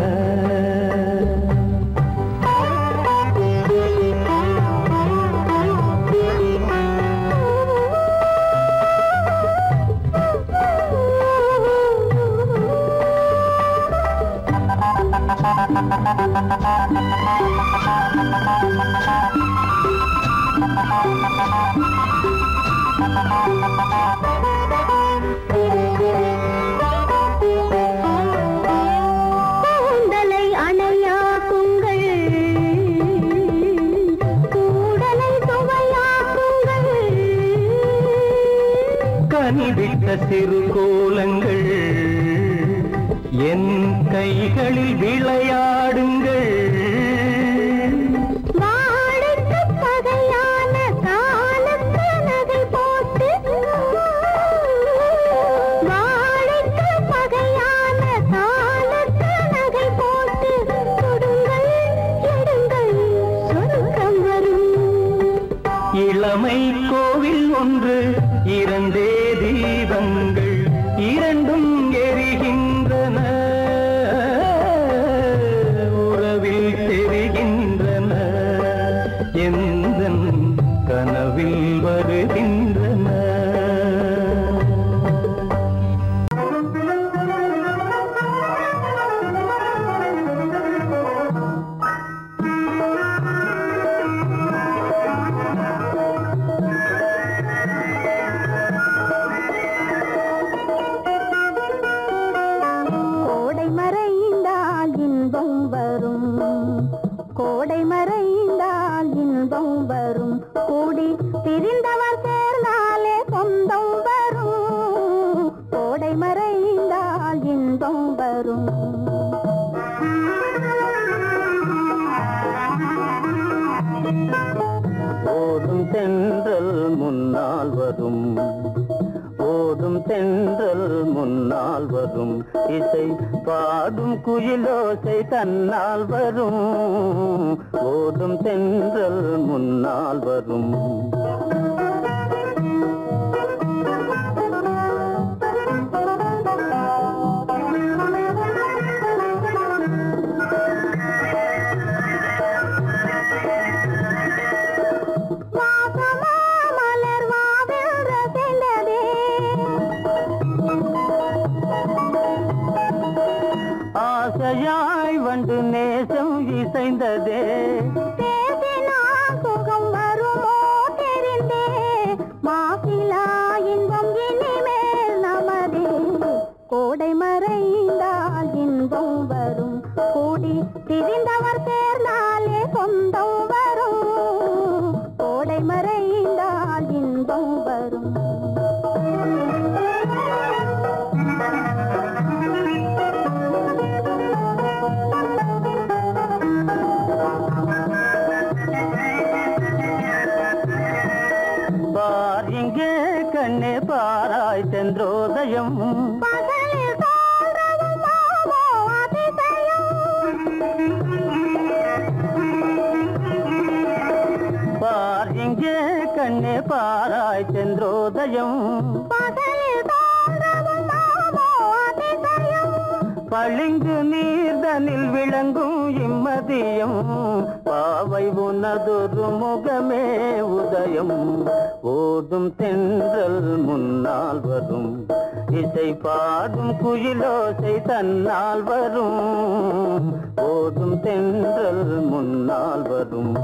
கூந்தலை அணையாக்குங்கள், கூடலை சுவையாக்குங்கள், கனிவிட்ட சிறு கோலங்கள் என் கைகளில் விளையாடுங்கள், வாழைக்கு பகையான காலத்து நகை போட்டு, வாழைக்கு பகையான காலத்து நகை போட்டு, கொடுங்கள் எடுங்கள் சொர்க்கம் வரும். இளமை கோவில் ஒன்று இரண்டே தீபங்கள், இரண்டும் எரிகின்றன, உறவில் தெரிகின்றன, எந்தன் கனவில் வருகின்றன. ஓடும் தென்றல் முன்னால் வரும், இசை பாடும் குயிலோசை தன்னால் வரும். ஓடும் தென்றல் முன்னால் வரும். ஆசையாய் வந்து நேசம் இசைந்ததே, சுகம் வருமோ தெரிந்தே, மாசிலா இன்பம் இனிமேல் நமதே. கோடை மறைந்தால் இன்பம் வரும், கூடி திரிந்தவர் சேர்ந்தாலே சொந்தம் வரும். கோடை மறைந்தால் இன்பம் வரும். பார் இங்கே கண்ணே பாராய் சென்றோதயம், பகலில் தோன்றவும் மாமோ அதிசயம். பார் இங்கே கண்ணே பாராய் சென்றோதயம், பகலில் தோன்றவும் மாமோ அதிசயம். பளிங்கு நீர்தனில் விளங்கும் இம்மதியம், பாவை உனதொரு முகமே உதயம். ஓடும் தென்றல் முன்னால் வரும், இசை பாடும் குயிலோசை தன்னால் வரும். ஓடும் தென்றல் முன்னால் வரும்.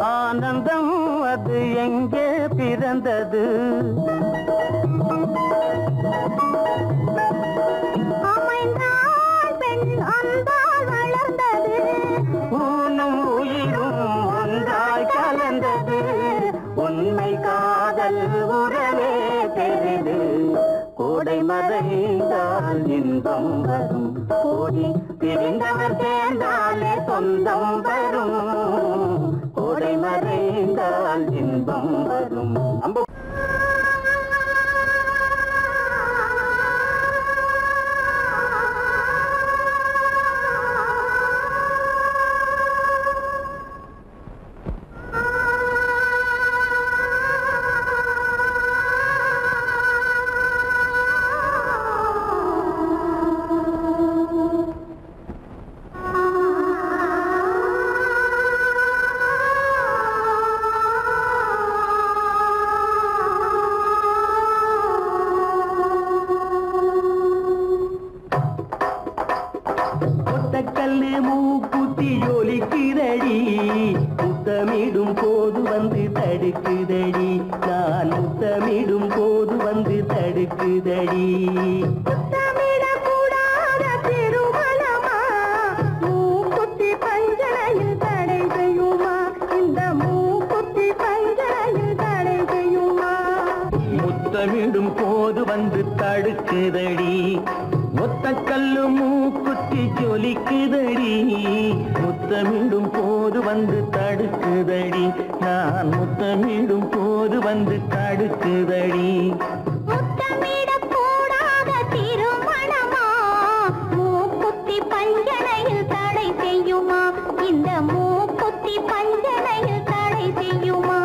ஆனந்தம் அது எங்கே பிறந்தது, அமைந்தால் பெண் அன்பால் வளர்ந்தது. ஊனும் உயிரும் ஒன்றாய் கலந்தது. உண்மை காதல் உறவே பெரிது, கோடை மறைந்தால் இன்பம் வரும். கூடி பிரிந்தவர் சேர்ந்தாலே சொந்தம் வரும். கோடை மறைந்தால் இன்பம் வரும். கல்லு மூக்குத்தி ஒலிக்குதடி, முத்தமிடும் போது வந்து தடுக்குதடி. நான் முத்தமிடும் போது வந்து தடுக்குதடி. முத்தமிடக்கூடாத திருமணமா, மூக்குத்தி பஞ்சனையில் தடை செய்யுமா? இந்த மூக்குத்தி பஞ்சனையில் தடை செய்யுமா? முத்தமிடும் போது வந்து தடுக்குதடி. ஒத்த கல்லு மூக்குத்தி ஜொலிக்குதடி. முத்தமிடும் போது வந்து தடுக்குதடி. நான் முத்தமிடும் போது வந்து தடுக்குதடி. முத்தமிடக்கூடாத திருமணமா, மூக்குத்தி பஞ்சனையில் தடை செய்யுமா? இந்த மூக்குத்தி பஞ்சனையில் தடை செய்யுமா?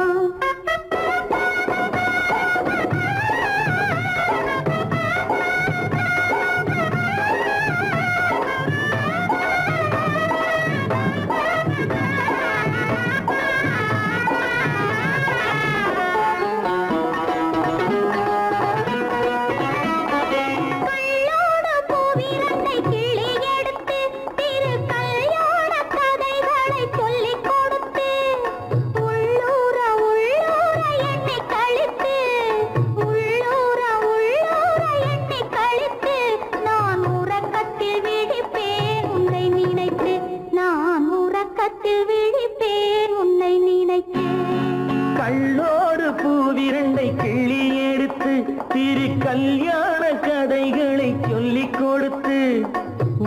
ராத்திரி கல்யாண கதைகளை சொல்லிக் கொடுத்து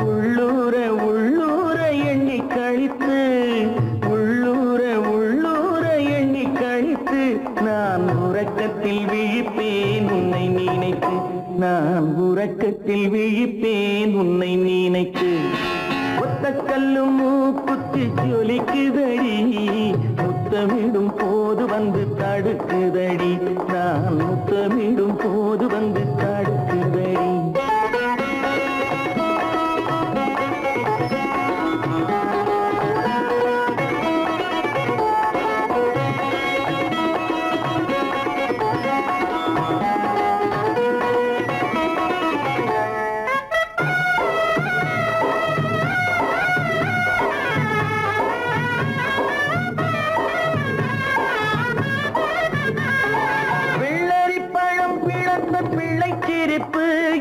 உள்ளூர உள்ளூர எண்ணி கழித்து உள்ளூர உள்ளூர எண்ணி கழித்து நான் உறக்கத்தில் விழிப்பேன் உன்னை நினைத்து நான் உறக்கத்தில் விழிப்பேன் உன்னை நினைத்து ஒத்த கல்லும் மூக்குத்தி ஜொலிக்குதடி முத்தமிடும் போது வந்து தடுக்குதடி நான் முத்தமிடும் போது வந்து தடுக்குதடி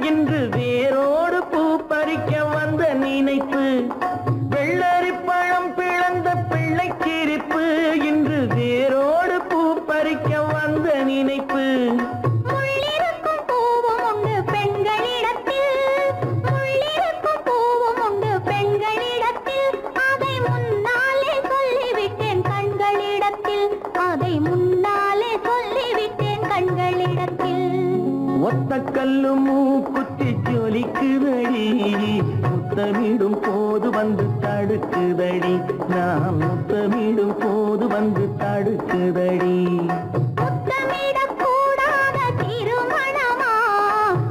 இன்று வேரோடு பூ பறிக்க வந்த நினைப்பு வெள்ளரி பழம் பிளந்த பிள்ளை சிரிப்பு இன்று வேரோடு பூ பறிக்க வந்த நினைப்பு முள்ளிருக்கும் பூவும் உண்டு பெண்களிடத்தில் முள்ளிருக்கும் பூவும் உண்டு பெண்களிடத்தில் அதை முன்னாலே சொல்லிவிட்டேன் கண்களிடத்தில் அதை முன்னாலே சொல்லிவிட்டேன் கண்களிடத்தில் ஒத்த கல்லு மூக்குத்தி ஜொலிக்குதடி முத்தமிடும் போது வந்து தடுக்குதடி நான் முத்தமிடும் போது வந்து தடுக்குதடி முத்தமிடக்கூடாத திருமணமா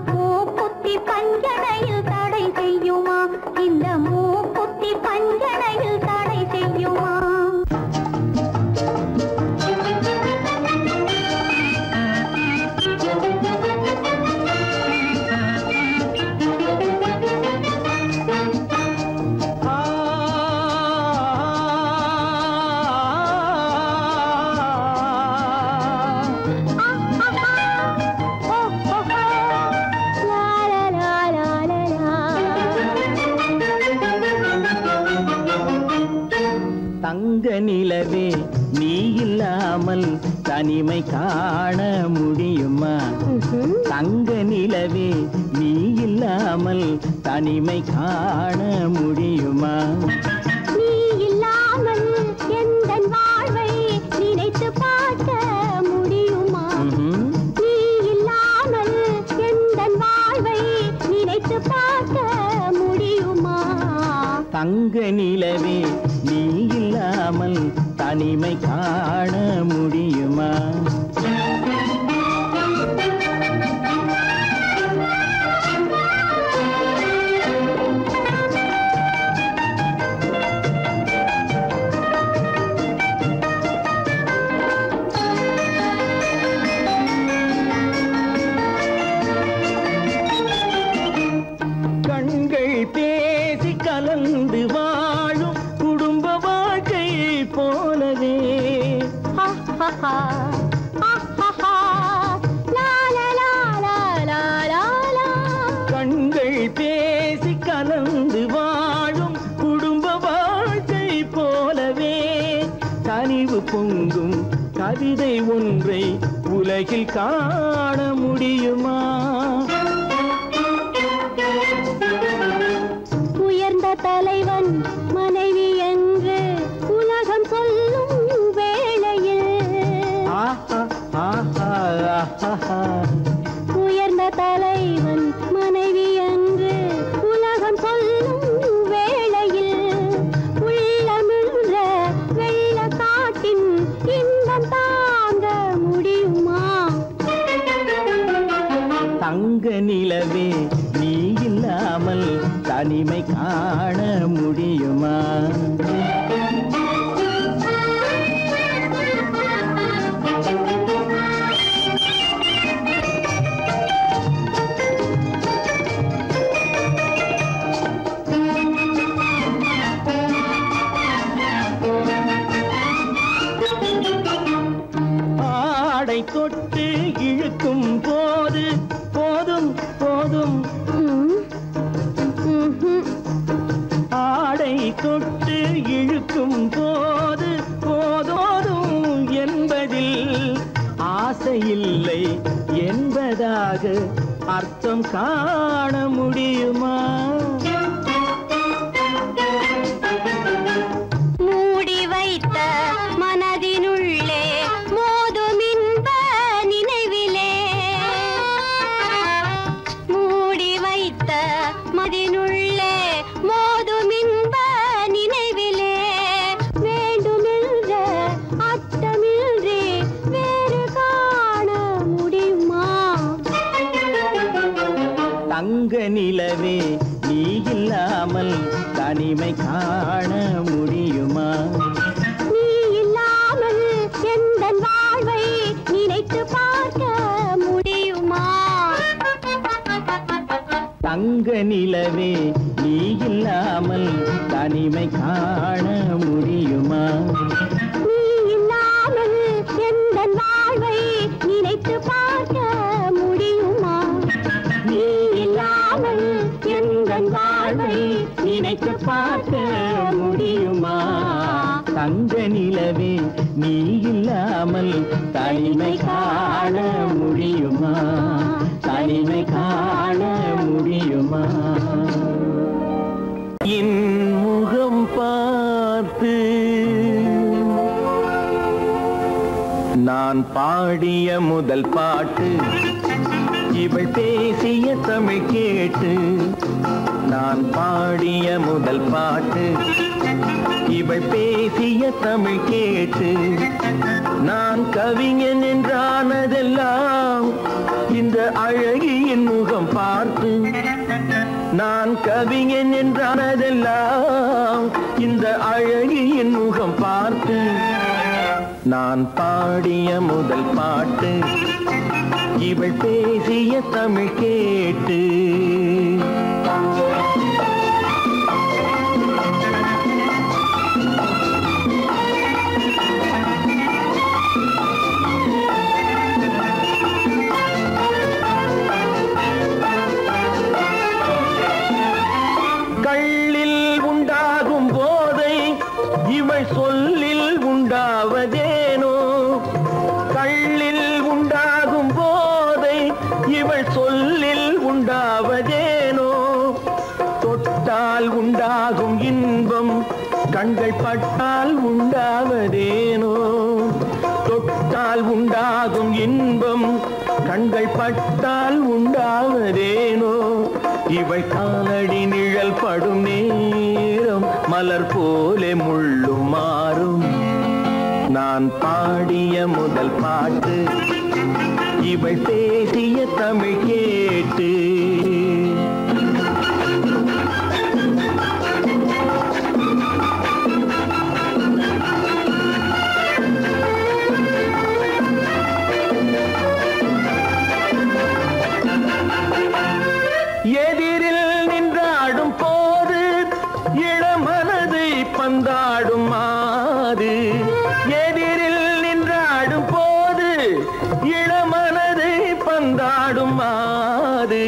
மூக்குத்தி பஞ்சனையில் தடை செய்யுமா இந்த மூக்குத்தி பஞ்சனையில் தடை செய்யுமா தங்க நிலவே நீ இல்லாமல் தனிமை காண முடியுமா தங்க நிலவே நீ இல்லாமல் தனிமை காண முடியுமா நீ இல்லாமல் எந்தன் வாழ்வை நினைத்து பார்க்க முடியுமா நீ இல்லாமல் எந்தன் வாழ்வை நினைத்து பார்க்க முடியுமா தங்க நிலவே நீ இல்லாமல் தனிமை காண முடியுமா கண்கள் பேசி கலந்து வாழும் குடும்ப வாழ்க்கை போலவே கண்கள் பேசி கலந்து வாழும் குடும்ப வாழ்க்கை போலவே கனிவு பொங்கும் கவிதை ஒன்றை உலகில் காண முடியுமா உயர்ந்த தலைவன் மனைவி என்று உலகம் சொல்லும் வேளையில் உயர்ந்த தலைவன் மனைவி என்று உலகம் சொல்லும் வேளையில் உள்ளமிழ்ற வெள்ள காட்டின் இன்பம் தாங்க முடியுமா தங்க நிலவே நீ இல்லாமல் தனிமை காண முடியுமா ஆடை தொட்டு இழுக்கும் போது போதும் போதும் ஆடை தொட்டு இழுக்கும் அர்த்தம் காண முடியுமா? மூடி வைத்த மனதினுள்ளே மோதும் இன்ப நினைவிலே, மூடி வைத்த மனதினுள்ளே மோதும் இன்ப நினைவிலே, வேண்டுமென்ற அர்த்தமின்றி வேறு காண முடியுமா? தங்க நிலவே நீ இல்லாமல் தனிமை காண முடியுமா? நீ இல்லாமல் எந்தன் வாழ்வை நினைத்து பார்க்க முடியுமா? தங்க நிலவே நீ இல்லாமல் தனிமை காண முடியுமா? நீ இல்லாமல் எந்தன் வாழ்வை நினைத்து பார்க்க முடியுமா? நீ இல்லாமல் எந்தன் வாழ்வை நினைத்து பார்க்க முடியுமா? தங்க நிலவே நீ இல்லாமல் தனிமை காண முடியுமா? தனிமை காண முடியுமா? என் முகம் பார்த்து நான் பாடிய முதல் பாட்டு, இவள் பேசிய தமிழ் கேட்டு. நான் பாடிய முதல் பாட்டு, இவள் பேசிய தமிழ் கேட்டு. நான் கவிஞன் என்றானதெல்லாம் இந்த அழகியின் முகம் பார்த்து. நான் கவிஞன் என்றானதெல்லாம் இந்த அழகியின் முகம் பார்த்து. நான் பாடிய முதல் பாட்டு, இவள் பேசிய தமிழ் கேட்டு. கள்ளில் உண்டாகும் போதை இவள் சொல்லில் உண்டாவதேனோ? கள்ளில் உண்டாகும் போதை இவள் சொல்லில் உண்டாவதேனோ? தொட்டால் உண்டாகும் இன்பம் கண்கள் பட்டால் உண்டாவதேனோ? தொட்டால் உண்டாகும் இன்பம் கண்கள் பட்டால் உண்டாவதேனோ? இவள் காலடி நிழல் படும் நேரம் மலர் போலே முள்ளும் மாறும். நான் பாடிய முதல் பாட்டு, இவள் பேசிய தமிழ் கேட்டு. எதிரில் நின்றாடும் போது இளமனதை பந்தாடும் மாது. எதிரில் நின்றாடும் போது இளமனதை பந்தாடும் மாது.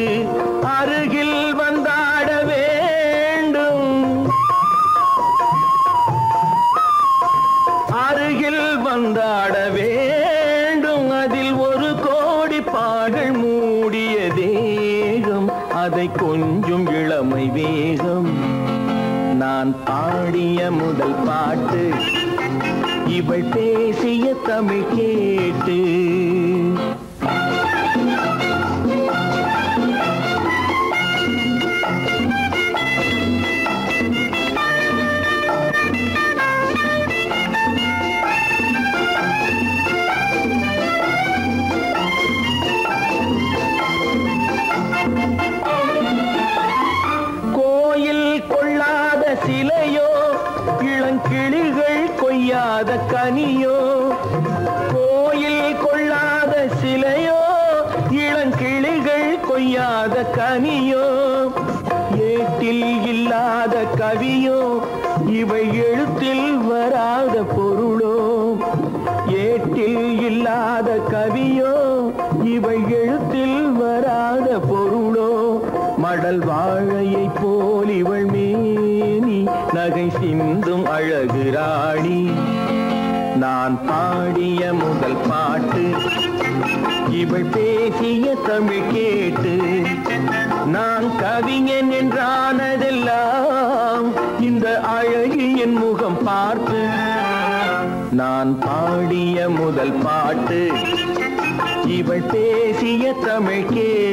அருகில் வந்தாட வேண்டும், அருகில் வந்தாட வேண்டும். அதில் ஒரு கோடி பாடல் மூடிய தேகம், அதை கொஞ்சம் இளமை வேகம். நான் பாடிய முதல் பாட்டு, இவள் பேசிய தமிழ் கேட்டு. கோயில் கொள்ளாத சிலையோ, இளங்கிளிகள் கொய்யாத கனியோ? கோயில் கொள்ளாத சிலையோ, இளங்கிளிகள் கொய்யாத கனியோ? ஏட்டில் இல்லாத கவியோ, இவை எழுத்தில் வராத பொருளோ? ஏட்டில் இல்லாத கவியோ, இவை எழுத்தில் வராத பொருளோ? மடல் வாழையை போல் இவள் மேனி நகை சிந்தும் அழகு ராணி. நான் பாடிய முதல் பாட்டு, இவள் பேசிய தமிழ் கேட்டு நான் கவிஞன் என்றானதெல்லாம் இந்த அழகியின் முகம் பார்த்து. நான் பாடிய முதல் பாட்டு இவள் பேசிய தமிழ் கேட்டு.